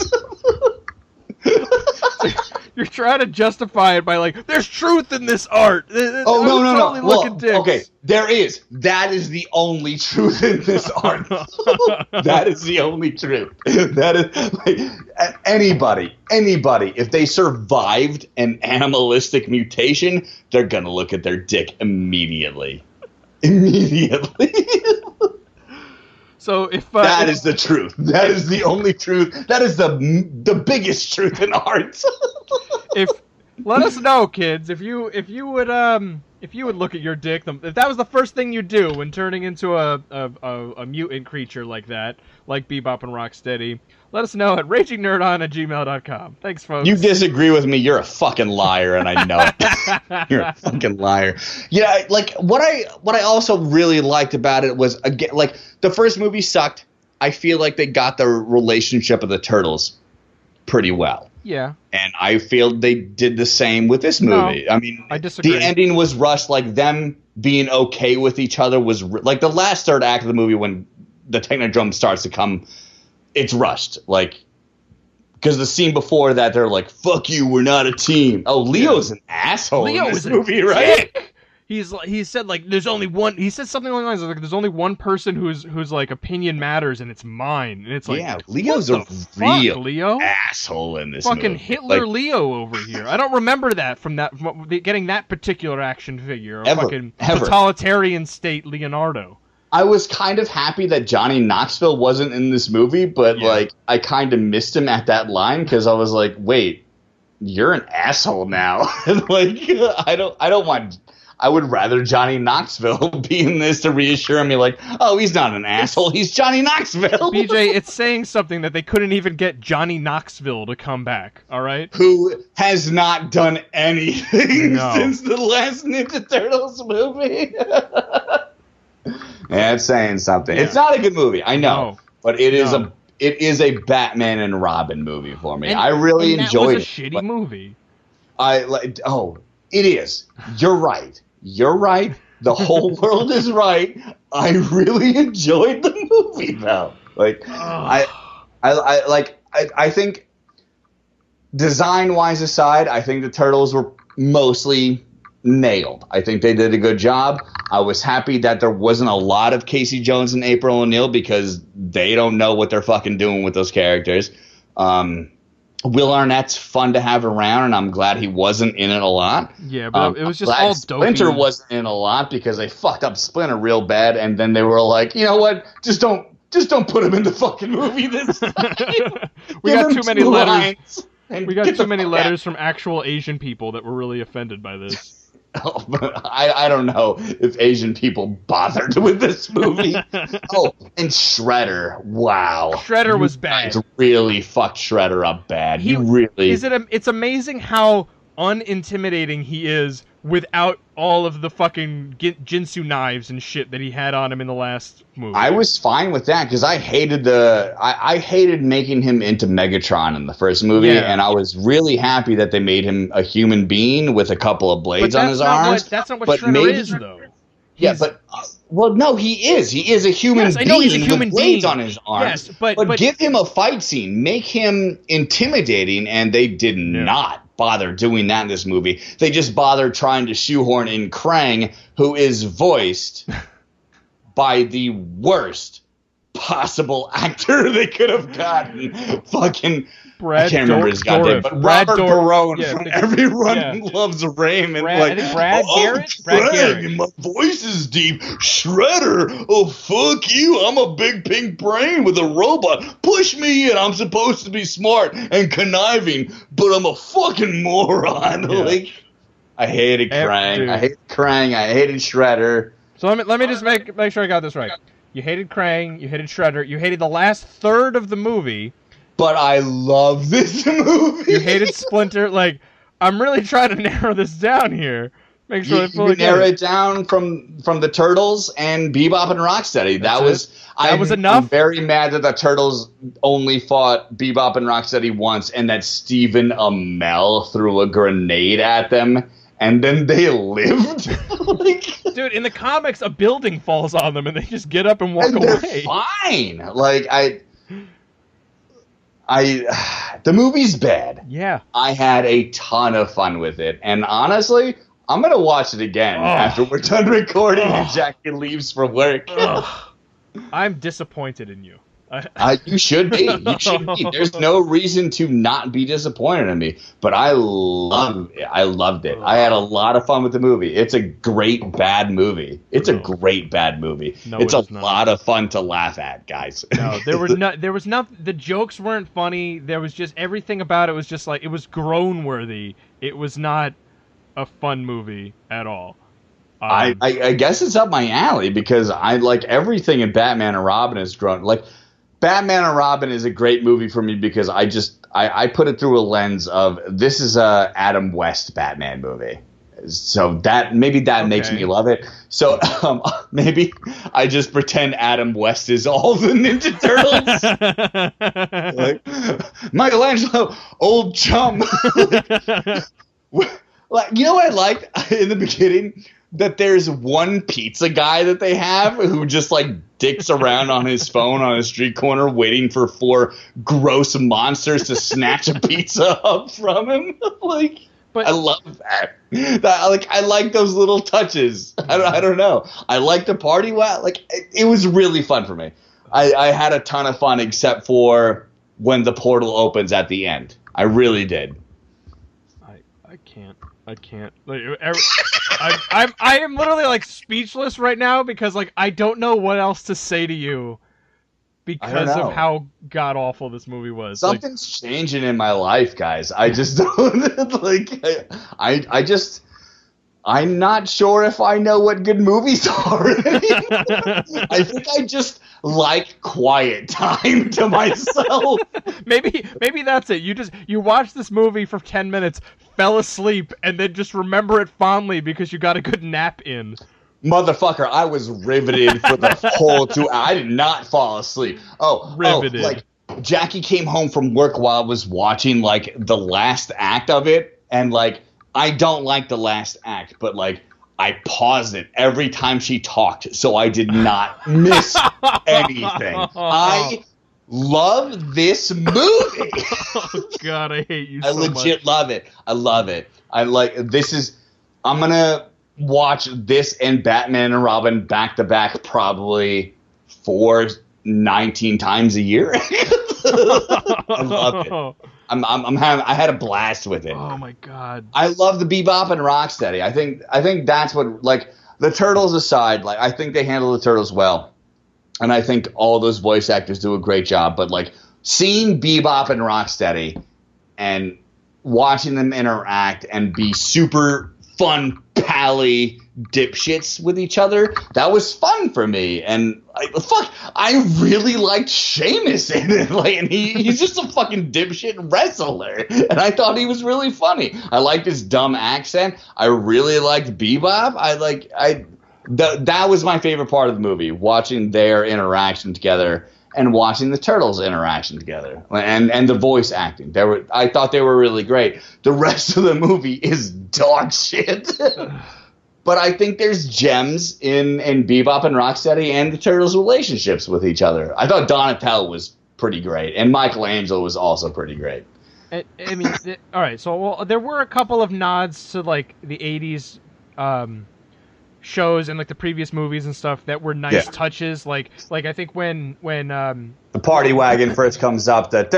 You're trying to justify it by, like, there's truth in this art. Oh, no. Look at dicks. Okay, there is. That is the only truth in this art. That is the only truth. That is, like, anybody, if they survived an animalistic mutation, they're going to look at their dick immediately. Immediately. So if that is the truth. That is the only truth. That is the biggest truth in art. Let us know, kids, if you would look at your dick, if that was the first thing you do when turning into a mutant creature like that, like Bebop and Rocksteady, let us know at ragingnerdon@gmail.com. Thanks, folks. You disagree with me, you're a fucking liar, and I know it. You're a fucking liar. Yeah, like, what I also really liked about it was, again, like, the first movie sucked. I feel like they got the relationship of the turtles pretty well. Yeah. And I feel they did the same with this movie. No, I mean, I disagree. The ending was rushed. Like, them being okay with each other was like the last third act of the movie when the Technodrome starts to come. It's rushed. Like, because the scene before that, they're like, "Fuck you, we're not a team." Oh, Leo's an asshole in this movie, right? He said, like, there's only one. He said something along the lines of, like, there's only one person who's like, opinion matters, and it's mine. And it's like, yeah, Leo's a real Leo? asshole in this fucking movie. Hitler, like, Leo over here. I don't remember that from getting that particular action figure. Or ever. Totalitarian state Leonardo. I was kind of happy that Johnny Knoxville wasn't in this movie, but like, I kind of missed him at that line because I was like, wait, you're an asshole now. Like, I would rather Johnny Knoxville be in this to reassure me, like, oh, he's not an asshole, he's Johnny Knoxville. BJ, it's saying something that they couldn't even get Johnny Knoxville to come back, all right? Who has not done anything since the last Ninja Turtles movie. Yeah, it's saying something. Yeah. It's not a good movie, I know, but it is a Batman and Robin movie for me. I really enjoyed it. That was a shitty movie. It is. You're right. You're right. The whole world is right. I really enjoyed the movie, though. Like, I think, design-wise aside, I think the Turtles were mostly nailed. I think they did a good job. I was happy that there wasn't a lot of Casey Jones and April O'Neil because they don't know what they're fucking doing with those characters. Will Arnett's fun to have around, and I'm glad he wasn't in it a lot. Yeah, but it was just all dopey. Splinter wasn't in a lot because they fucked up Splinter real bad, and then they were like, you know what? Just don't put him in the fucking movie this time. We got too many letters. We got too many letters from actual Asian people that were really offended by this. Oh, I don't know if Asian people bothered with this movie. Oh, and Shredder. Wow. Shredder was bad. Really fucked Shredder up bad. It's amazing how unintimidating he is without all of the fucking Jinsu knives and shit that he had on him in the last movie. I was fine with that because I hated I hated making him into Megatron in the first movie, and I was really happy that they made him a human being with a couple of blades on his arms. That's not what Shredder is, though. No, he is. He is a human being with blades on his arms. Yes, but give him a fight scene. Make him intimidating, and they did not bother doing that in this movie. They just bothered trying to shoehorn in Krang, who is voiced by the worst possible actor they could have gotten. Fucking I can't remember his goddamn, but Robert Barone from Everyone Loves Raymond. I think Brad Garrett. Brad Garrett. My voice is deep. Shredder. Oh, fuck you. I'm a big pink brain with a robot. Push me in. I'm supposed to be smart and conniving, but I'm a fucking moron. Yeah. Like, I hated Krang. I hated Krang. I hated Shredder. So let me just make sure I got this right. You hated Krang. You hated Shredder. You hated the last third of the movie. But I love this movie. You hated Splinter. Like, I'm really trying to narrow this down here. Make sure I fully narrow it down from the Turtles and Bebop and Rocksteady. That was enough. I'm very mad that the Turtles only fought Bebop and Rocksteady once, and that Stephen Amell threw a grenade at them, and then they lived. Dude, in the comics, a building falls on them, and they just get up and walk away. They're fine. Like the movie's bad. Yeah. I had a ton of fun with it. And honestly, I'm going to watch it again after we're done recording and Jackie leaves for work. I'm disappointed in you. You should be. You should be. There's no reason to not be disappointed in me. But I loved it. I had a lot of fun with the movie. It's a great bad movie. It's a great bad movie. No, it's a lot of fun to laugh at, guys. No, there was not. The jokes weren't funny. There was just everything about it was just like it was groan worthy. It was not a fun movie at all. I guess it's up my alley because I like everything in Batman and Robin is grown. Like Batman and Robin is a great movie for me because I put it through a lens of this is a Adam West Batman movie. So that makes me love it. So maybe I just pretend Adam West is all the Ninja Turtles. Like, Michelangelo, old chum. Like, you know what I liked in the beginning? That there's one pizza guy that they have who just like dicks around on his phone on a street corner waiting for 4 gross monsters to snatch a pizza up from him. I love that. I like those little touches. I don't know. I like the party. It was really fun for me. I had a ton of fun except for when the portal opens at the end. I really did. I can't. I am literally like speechless right now because like I don't know what else to say to you because of how god awful this movie was. Something's changing in my life, guys. I just don't like. I'm not sure if I know what good movies are. I think I just like quiet time to myself. Maybe that's it. You watched this movie for 10 minutes, fell asleep, and then just remember it fondly because you got a good nap in. Motherfucker, I was riveted for the whole 2 hours. I did not fall asleep. Riveted. Like Jackie came home from work while I was watching like the last act of it, and like I don't like the last act, but like I paused it every time she talked so I did not miss anything. I love this movie. Oh God, I hate you so much. I legit love it. I love it. I'm gonna watch this and Batman and Robin back to back probably 19 times a year. I love it. I had a blast with it. Oh my God. I love the Bebop and Rocksteady. I think that's what, like, the Turtles aside, like, I think they handle the Turtles well. And I think all those voice actors do a great job. But like seeing Bebop and Rocksteady and watching them interact and be super fun, pally dipshits with each other, that was fun for me. And I really liked Sheamus in it. Like, and he's just a fucking dipshit wrestler, and I thought he was really funny. I liked his dumb accent. I really liked Bebop. That was my favorite part of the movie, watching their interaction together and watching the Turtles' interaction together, and the voice acting. I thought they were really great. The rest of the movie is dog shit. But I think there's gems in Bebop and Rocksteady and the Turtles' relationships with each other. I thought Donatello was pretty great, and Michelangelo was also pretty great. I mean, all right. So there were a couple of nods to like the '80s shows and like the previous movies and stuff that were nice touches. Like I think when the party wagon first comes up, that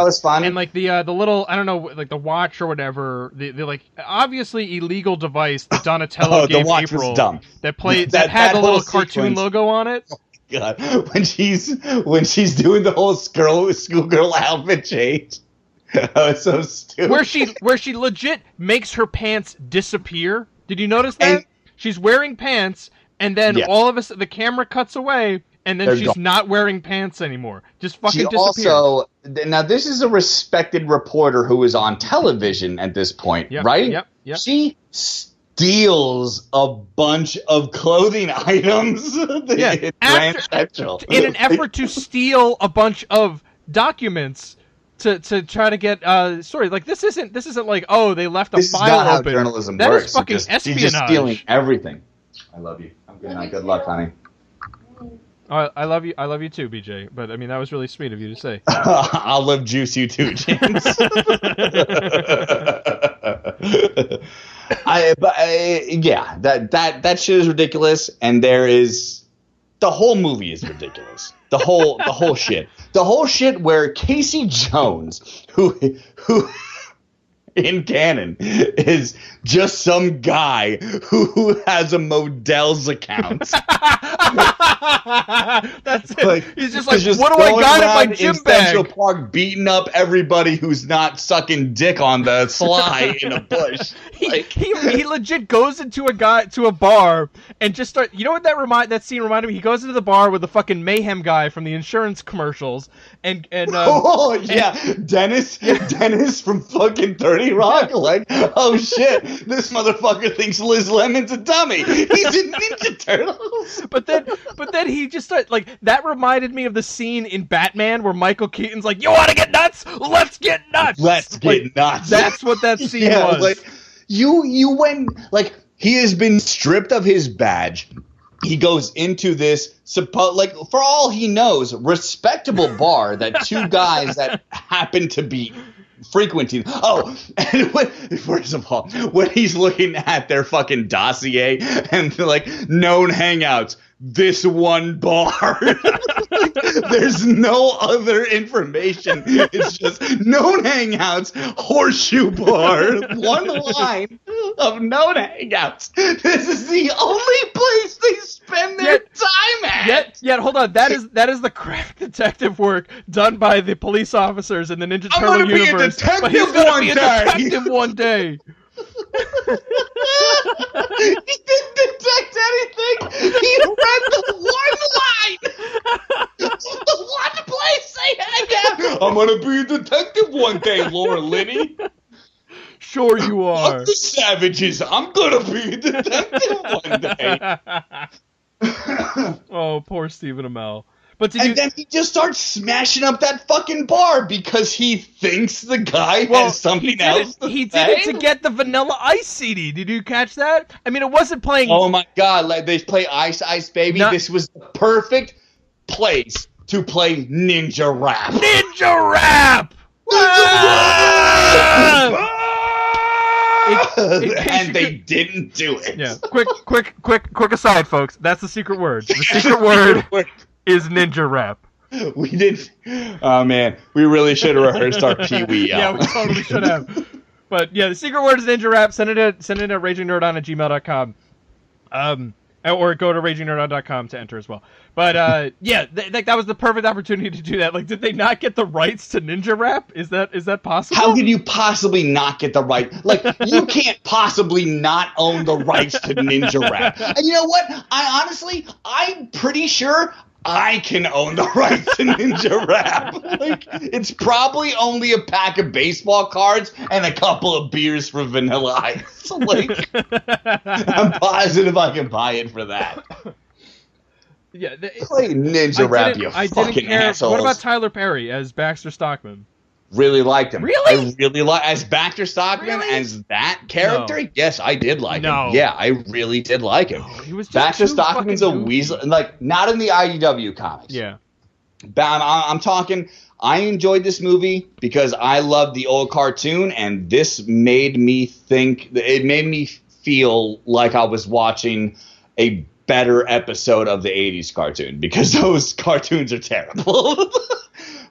was fun. And like the little, I don't know, like the watch or whatever, the like obviously illegal device that Donatello gave the watch April was dumb. that had the little cartoon logo on it. Oh God, when she's doing the whole schoolgirl outfit change. That was so stupid. Where she legit makes her pants disappear. Did you notice that? She's wearing pants, and then all of a sudden the camera cuts away, and then she's not wearing pants anymore. Just fucking disappears. Also, now this is a respected reporter who is on television at this point, right? Yep. She steals a bunch of clothing items in Grand Central. In an effort to steal a bunch of documents. To try to get sorry, like this isn't like, oh, they left a this file is not open. How journalism that works. Is fucking espionage. She's just stealing everything. I love you. I'm good night. Good luck, honey. I love you too, BJ. But I mean, that was really sweet of you to say. I'll love juice you too, James. That shit is ridiculous, and the whole movie is ridiculous. The whole shit. The whole shit where Casey Jones, who in canon is just some guy who has a Modell's account. That's it. Like, he's just like, what do I got in my gym bag? Central Park beating up everybody who's not sucking dick on the sly in a bush. He legit goes into a bar and just start. You know what that scene reminded me? He goes into the bar with the fucking mayhem guy from the insurance commercials and Dennis from fucking 30 Rock. Like, oh shit, this motherfucker thinks Liz Lemon's a dummy. He's in Ninja Turtles. But then he just started, like, that reminded me of the scene in Batman where Michael Keaton's like, you want to get nuts? Let's get nuts. Let's get nuts. That's what that scene was. Like, you went, like, he has been stripped of his badge. He goes into this, like, for all he knows, respectable bar that two guys that happen to be frequenting. Oh, and first of all, when he's looking at their fucking dossier and like known hangouts, this one bar. There's no other information. It's just known hangouts, horseshoe bar, one line. of known hangouts. This is the only place they spend their time at. Yet, hold on. That is the crack detective work done by the police officers in the Ninja Turtle universe. But he's gonna be a detective one day. He didn't detect anything. He read the one line. The one place they hang out. I'm gonna be a detective one day, Laura Linney. Sure you are. Fuck the savages. I'm gonna be a detective one day. Oh, poor Stephen Amell. Then he just starts smashing up that fucking bar because he thinks the guy has something else to say. He did it to get the Vanilla Ice CD. Did you catch that? I mean, it wasn't playing... Oh my god, like they play Ice Ice Baby. This was the perfect place to play Ninja Rap. Ninja Rap! And they didn't do it. Yeah. Quick aside, folks. That's the secret word. The secret word is Ninja Rap. We didn't. Oh man, we really should have rehearsed our Pee-wee out. Yeah, we totally should have. But yeah, the secret word is Ninja Rap. Send it at ragingnerdon@gmail.com. Or go to ragingnerdon.com to enter as well. But yeah, that was the perfect opportunity to do that. Like, did they not get the rights to Ninja Rap? Is that possible? How could you possibly not get the right? Like, you can't possibly not own the rights to Ninja Rap. And you know what? I'm pretty sure I can own the rights to Ninja Rap. Like, it's probably only a pack of baseball cards and a couple of beers for Vanilla Ice. Like, I'm positive I can buy it for that. Yeah, play Ninja Rap, you fucking assholes. What about Tyler Perry as Baxter Stockman? Really liked him. Really? I really like as Baxter Stockman as that character. No. Yes, I did like him. Yeah, I really did like him. He was just Baxter Stockman's a weasel, like not in the IDW comics. Yeah, but I'm talking. I enjoyed this movie because I loved the old cartoon, and this made me think. It made me feel like I was watching a better episode of the '80s cartoon because those cartoons are terrible.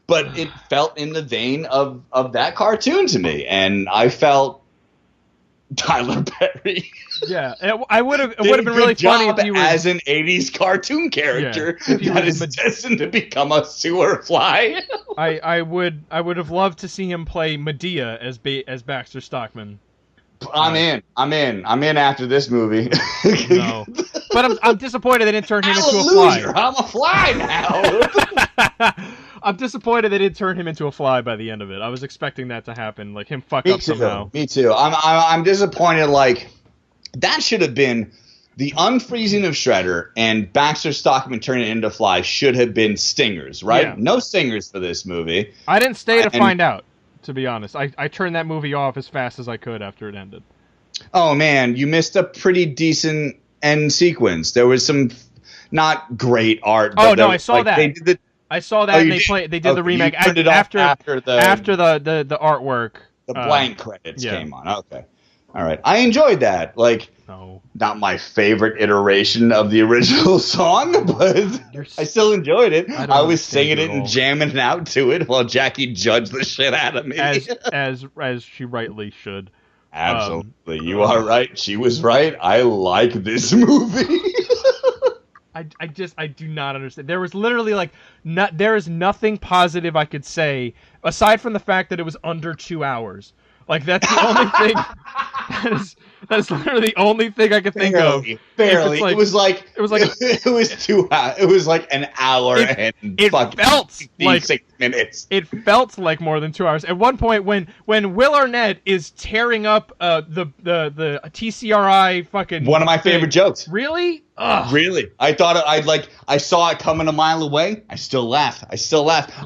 But it felt in the vein of that cartoon to me, and I felt Tyler Perry. Yeah, it would have been really funny if he was as an '80s cartoon character that is destined to become a sewer fly. I would have loved to see him play Medea as Baxter Stockman. I'm in after this movie. No, but I'm disappointed they didn't turn him into a fly. I'm a fly now. I'm disappointed they didn't turn him into a fly by the end of it. I was expecting that to happen, like him fuck up somehow. Me too. I'm disappointed. Like that should have been the unfreezing of Shredder and Baxter Stockman turning into fly should have been stingers, right? Yeah. No stingers for this movie. I didn't stay to find out. To be honest, I turned that movie off as fast as I could after it ended. Oh man, you missed a pretty decent end sequence. There was some not great art. Oh no, I saw that. They did I saw that, and they did the remake after the artwork. The blank credits came on. Okay, all right. I enjoyed that. Like, not my favorite iteration of the original song, but I still enjoyed it. I was singing it and jamming out to it while Jackie judged the shit out of me, as she rightly should. Absolutely, you are right. She was right. I like this movie. I do not understand. There was literally there is nothing positive I could say aside from the fact that it was under 2 hours. Like that's the only thing. That's literally the only thing I could think of. Barely. It was like 2 hours. It was like an hour and it felt like 6 minutes. It felt like more than 2 hours. At one point, when Will Arnett is tearing up the TCRI fucking one of my favorite jokes. Really? Ugh. Really? I thought I saw it coming a mile away. I still laughed.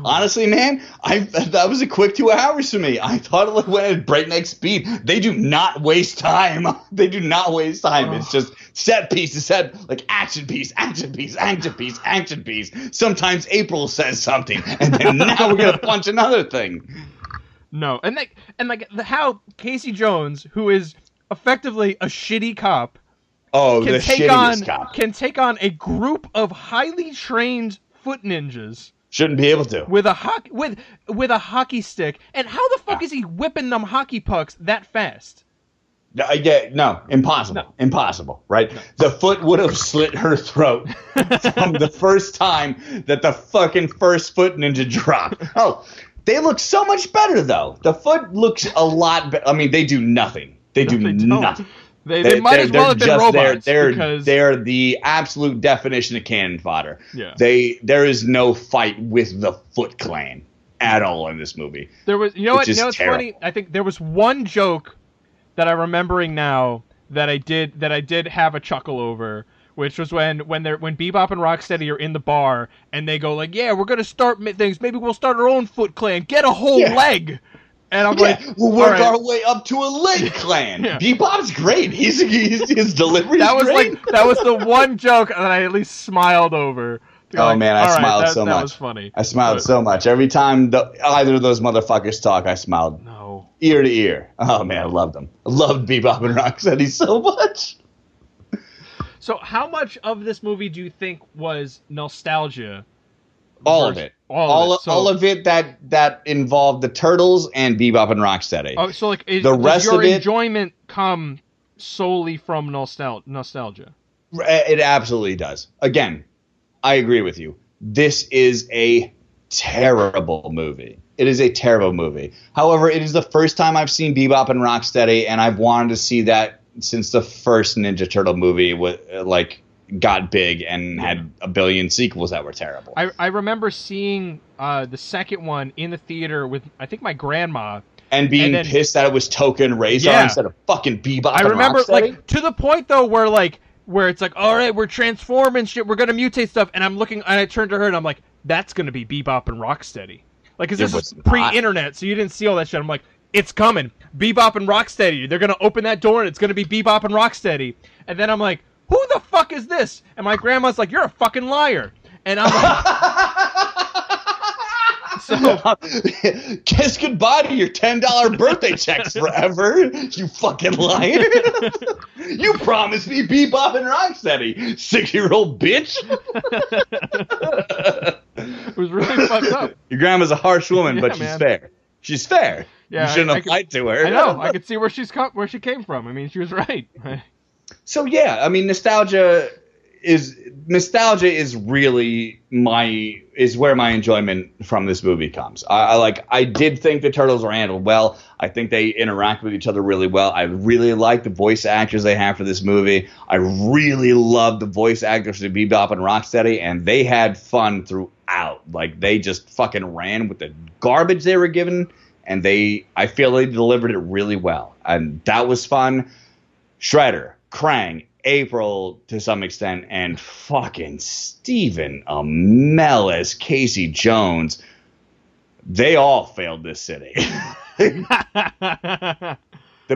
Honestly, man, that was a quick 2 hours for me. I thought it went at breakneck speed. They do not waste time. They do not waste time. It's just set piece, like action piece. Sometimes April says something, and then now we're gonna punch another thing. No, and how Casey Jones, who is effectively a shitty cop, can take on a group of highly trained foot ninjas. Shouldn't be able to with a hockey stick. And how the fuck is he whipping them hockey pucks that fast? Yeah, no, impossible. No. Impossible, right? No. The foot would have slit her throat from the first time that the fucking first foot ninja dropped. Oh, they look so much better, though. The foot looks a lot better. I mean, they do nothing. They do nothing. They might as well have been robots. They're the absolute definition of cannon fodder. Yeah. There is no fight with the Foot Clan at all in this movie. There was, it's funny. I think there was one joke that I'm remembering now that I did have a chuckle over, which was when Bebop and Rocksteady are in the bar and they go like, "Yeah, we're gonna start things. Maybe we'll start our own Foot Clan. Get a whole leg." And I'm like, we'll work our way up to a leg clan. Yeah. Bebop's great. His delivery. That was great. that was the one joke that I at least smiled over. Oh man, I smiled so much. That was funny. I smiled so much every time either of those motherfuckers talk. I smiled ear to ear. Oh man, I loved them. I loved Bebop and Rocksteady so much. So, how much of this movie do you think was nostalgia? All of it. All of it that involved the Turtles and Bebop and Rocksteady. Oh, so like the rest does your of it, enjoyment come solely from nostalgia? It absolutely does. Again, I agree with you. This is a terrible movie. It is a terrible movie. However, it is the first time I've seen Bebop and Rocksteady, and I've wanted to see that since the first Ninja Turtle movie got big and had a billion sequels that were terrible. I remember seeing the second one in the theater with, I think, my grandma. And being pissed that it was Token Razor instead of fucking Bebop and remember, Rocksteady. like, to the point, though, where it's like, all right, we're transforming shit, we're going to mutate stuff, and I'm looking, and I turned to her, and I'm like, that's going to be Bebop and Rocksteady. Like, because this was pre-internet, so you didn't see all that shit. I'm like, it's coming. Bebop and Rocksteady. They're going to open that door, and it's going to be Bebop and Rocksteady. And then I'm like, who the fuck is this? And my grandma's like, you're a fucking liar. And I'm like... Kiss goodbye to your $10 birthday checks forever, you fucking liar. You promised me Bebop and Rocksteady, 6-year-old bitch. It was really fucked up. Your grandma's a harsh woman, but she's fair. She's fair. Yeah, you shouldn't have lied to her. I know. I could see where she came from. I mean, she was right. So yeah, I mean, nostalgia is really where my enjoyment from this movie comes. I did think the Turtles were handled well. I think they interact with each other really well. I really like the voice actors they have for this movie. I really love the voice actors for Bebop and Rocksteady, and they had fun throughout. Like, they just fucking ran with the garbage they were given, and I feel they delivered it really well, and that was fun. Shredder, Krang, April to some extent, and fucking Stephen Amell as Casey Jones. They all failed this city. The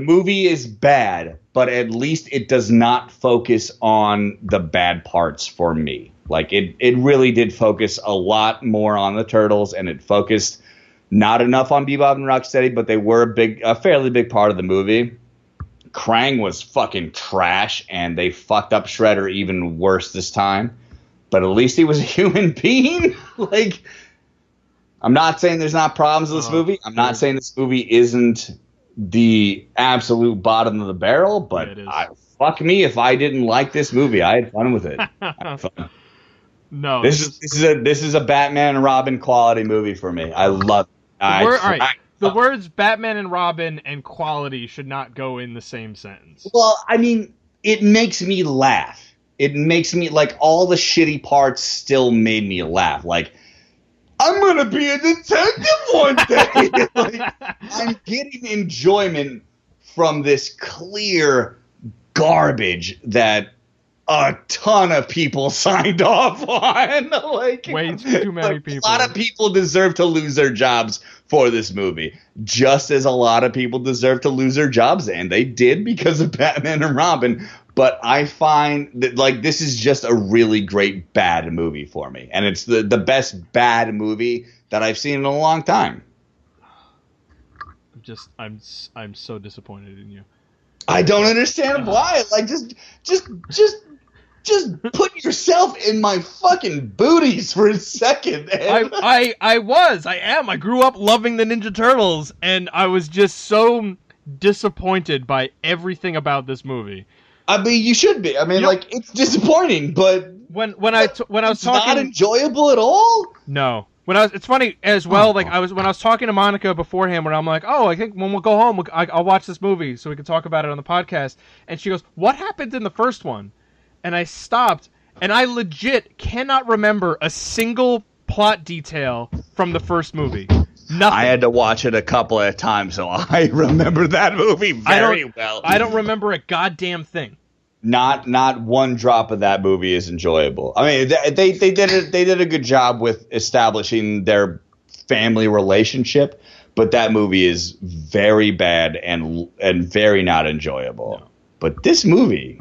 movie is bad, but at least it does not focus on the bad parts for me. Like, it really did focus a lot more on the Turtles, and it focused not enough on Bebop and Rocksteady, but they were a fairly big part of the movie. Krang was fucking trash, and they fucked up Shredder even worse this time. But at least he was a human being. Like, I'm not saying there's not problems with this movie. I'm not saying this movie isn't the absolute bottom of the barrel, but fuck me if I didn't like this movie. I had fun with it. I had fun. No, this is a Batman and Robin quality movie for me. I love it. The words Batman and Robin and quality should not go in the same sentence. Well, I mean, it makes me laugh. It makes me, like, all the shitty parts still made me laugh. Like, I'm going to be a detective one day. Like, I'm getting enjoyment from this clear garbage that a ton of people signed off on. Like, way too many people. A lot of people deserve to lose their jobs for this movie, just as a lot of people deserve to lose their jobs, and they did because of Batman and Robin. But I find that, like, this is just a really great bad movie for me, and it's the best bad movie that I've seen in a long time. I'm so disappointed in you. I don't understand why. Like, just put yourself in my fucking booties for a second. I am. I grew up loving the Ninja Turtles, and I was just so disappointed by everything about this movie. I mean, you should be. I mean, it's disappointing, but when I was talking, not enjoyable at all. No. It's funny as well. When I was talking to Monica beforehand, when I'm like, oh, I think when we'll go home, I'll watch this movie so we can talk about it on the podcast. And she goes, what happened in the first one? And I stopped, and I legit cannot remember a single plot detail from the first movie. Nothing. I had to watch it a couple of times, so I remember that movie very well. I don't remember a goddamn thing. Not one drop of that movie is enjoyable. I mean, they did a good job with establishing their family relationship, but that movie is very bad and very not enjoyable. No. But this movie's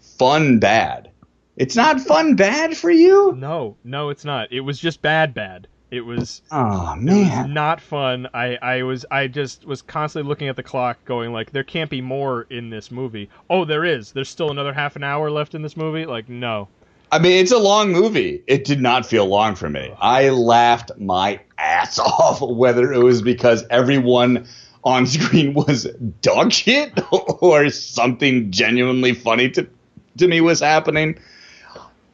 fun bad. It's not fun bad for you? No, it's not. It was just bad. It was. Oh man, it was not fun. I just was constantly looking at the clock, going like, there can't be more in this movie. Oh, there is. There's still another half an hour left in this movie. Like, no. I mean, it's a long movie. It did not feel long for me. I laughed my ass off, whether it was because everyone on screen was dog shit or something genuinely funny to me was happening.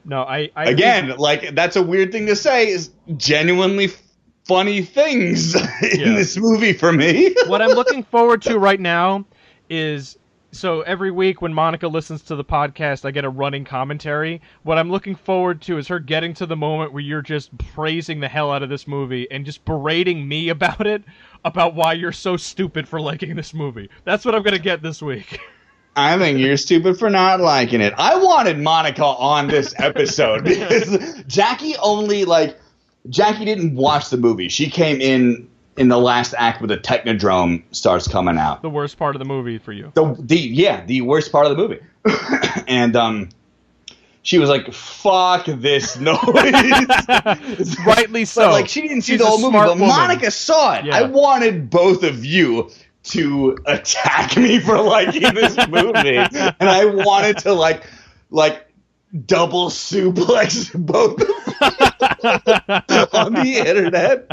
No, again, that's a weird thing to say, is genuinely funny things in this movie for me. What I'm looking forward to right now is, so every week when Monica listens to the podcast, I get a running commentary. What I'm looking forward to is her getting to the moment where you're just praising the hell out of this movie and just berating me about it, about why you're so stupid for liking this movie. That's what I'm going to get this week. I think you're stupid for not liking it. I wanted Monica on this episode because Jackie didn't watch the movie. She came in the last act when the Technodrome starts coming out. The worst part of the movie for you. The worst part of the movie. And she was like, fuck this noise. Rightly so. But, she didn't see the whole movie, but Monica saw it. Yeah. I wanted both of you to attack me for liking this movie, and I wanted to double suplex both on the internet.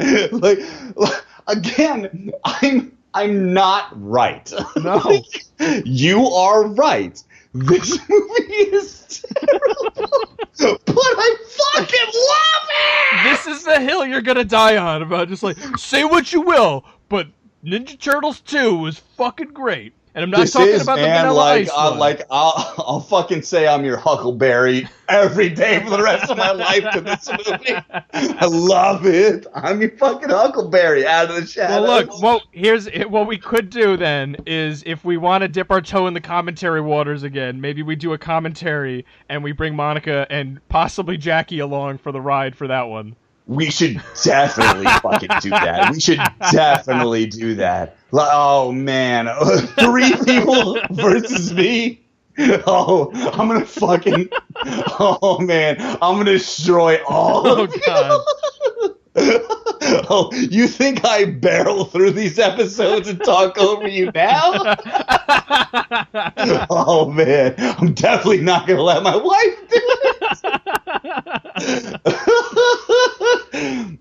Again, I'm not right. No, you are right. This movie is terrible, but I fucking love it. This is the hill you're gonna die on, about just say what you will, but Ninja Turtles 2 was fucking great. And I'm not talking about the Vanilla Ice one. I'll fucking say I'm your Huckleberry every day for the rest of my life to this movie. I love it. I'm your fucking Huckleberry out of the shadows. Well, look, what we could do then is, if we want to dip our toe in the commentary waters again, maybe we do a commentary and we bring Monica and possibly Jackie along for the ride for that one. We should definitely fucking do that. We should definitely do that. Oh, man. 3 people versus me? Oh, I'm going to fucking... Oh, man. I'm going to destroy all of you. God. Oh, you think I barrel through these episodes and talk over you now? Oh, man. I'm definitely not going to let my wife do it.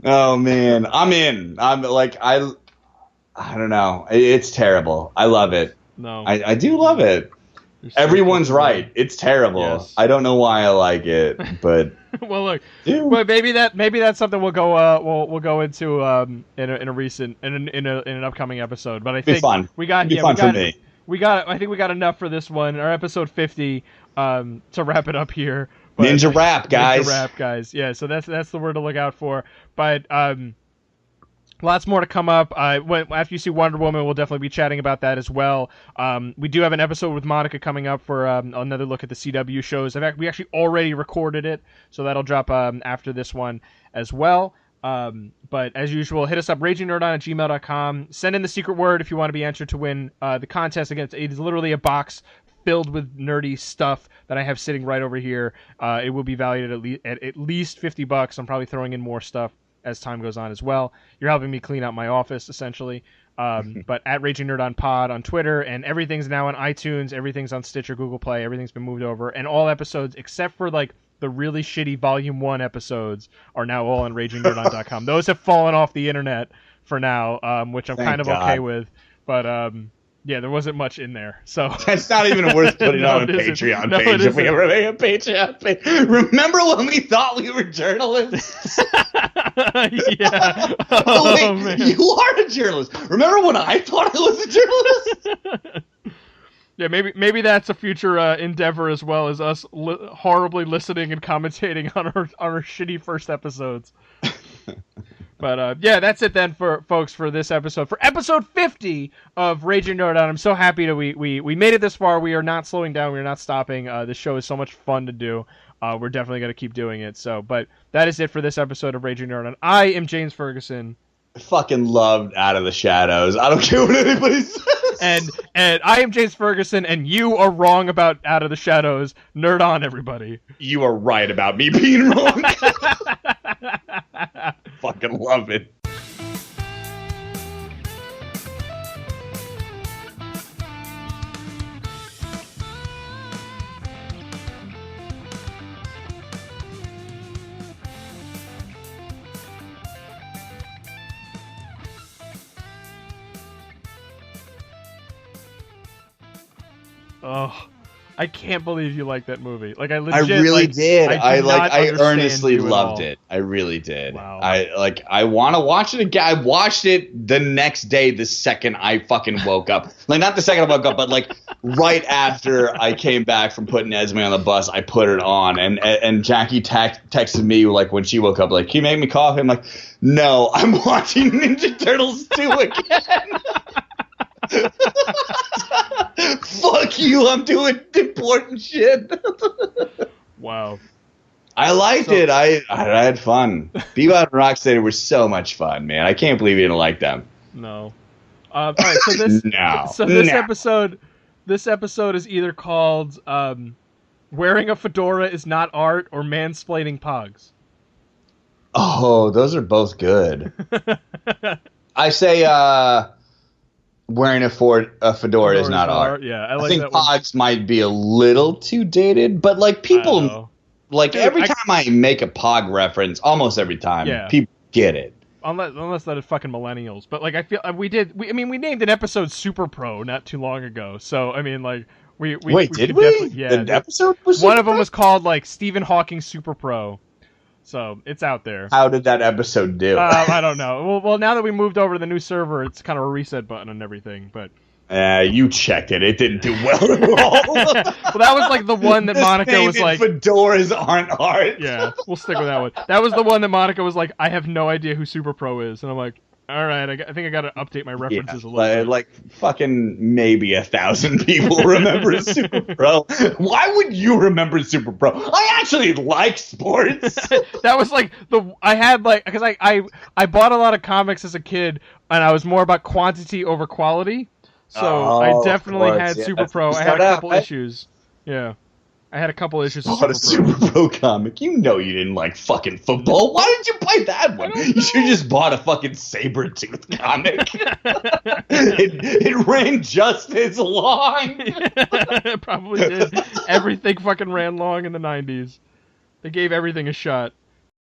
Oh, man. I'm in. I don't know. It's terrible. I love it. No. I do love it. Everyone's right. It's terrible. Yes. I don't know why I like it, but... Well, look, but maybe that's something we'll go into in an upcoming episode. But I think fun. I think we got enough for this one. Our episode 50 to wrap it up here. But Ninja rap, guys. Ninja rap, guys. Yeah, so that's the word to look out for. But lots more to come up. After you see Wonder Woman, we'll definitely be chatting about that as well. We do have an episode with Monica coming up for another look at the CW shows. In fact, we actually already recorded it, so that'll drop after this one as well. But as usual, hit us up, ragingnerdon@gmail.com. Send in the secret word if you want to be entered to win the contest. Again, it is literally a box filled with nerdy stuff that I have sitting right over here. It will be valued at least $50. I'm probably throwing in more stuff as time goes on as well. You're helping me clean out my office, essentially. But at Raging Nerd on Pod on Twitter, and everything's now on iTunes, everything's on Stitcher, Google Play, everything's been moved over, and all episodes except for the really shitty Volume 1 episodes are now all on RagingNerdon.com. Those have fallen off the internet for now, which I'm kind of okay with. But yeah, there wasn't much in there. So that's not even worth putting on a Patreon page if we ever make a Patreon page. Remember when we thought we were journalists? Yeah. Wait, man. You are a journalist. Remember when I thought I was a journalist? Yeah, maybe that's a future endeavor as well as us horribly listening and commentating on our shitty first episodes. But yeah, that's it then for folks for this episode. For episode 50 of Raging Nerd On. I'm so happy that we made it this far. We are not slowing down. We are not stopping. This show is so much fun to do. We're definitely going to keep doing it. So, but that is it for this episode of Raging Nerd On. I am James Ferguson. I fucking loved Out of the Shadows. I don't care what anybody says. And I am James Ferguson, and you are wrong about Out of the Shadows. Nerd on, everybody. You are right about me being wrong. Fucking love it. Oh, I can't believe you like that movie. Like I legit, really did. I earnestly loved it. I really did. Wow. I want to watch it again. I watched it the next day, the second I fucking woke up. Like not the second I woke up, but like right after I came back from putting Esme on the bus, I put it on, and Jackie texted me like when she woke up, like, "Can you make me coffee?" I'm like, "No, I'm watching Ninja Turtles 2 again." Fuck you, I'm doing important shit. Wow. I liked it. I had fun. Bebop and Rocksteady were so much fun, man. I can't believe you didn't like them. No. All right, so this this episode is either called Wearing a Fedora is Not Art or Mansplaining Pogs. Oh, those are both good. I say wearing a fedora is not art. Yeah, I think Pogs might be a little too dated, but like people, like dude, every time I make a Pog reference, almost every time, people get it. Unless that is fucking millennials, but like I feel we named an episode Super Pro not too long ago, so I mean like we did we? Yeah, the episode was one of them was called like Stephen Hawking Super Pro. So, it's out there. How did that episode do? I don't know. Well, now that we moved over to the new server, it's kind of a reset button and everything, but... you checked it. It didn't do well at all. Well, that was like the one that Monica was like... Fedoras aren't art. Yeah, we'll stick with that one. That was the one that Monica was like, I have no idea who Super Pro is. And I'm like, all right, I think I got to update my references a little bit. Like fucking maybe 1,000 people remember Super Pro. Why would you remember Super Pro? I actually like sports. That was like because I bought a lot of comics as a kid, and I was more about quantity over quality. So I definitely had Super Pro. I had a couple issues. Yeah. I had a couple issues of Super Pro comic. You know you didn't like fucking football. Why did you buy that one? You should have just bought a fucking Sabretooth comic. it ran just as long. It probably did. Everything fucking ran long in the 90s. They gave everything a shot.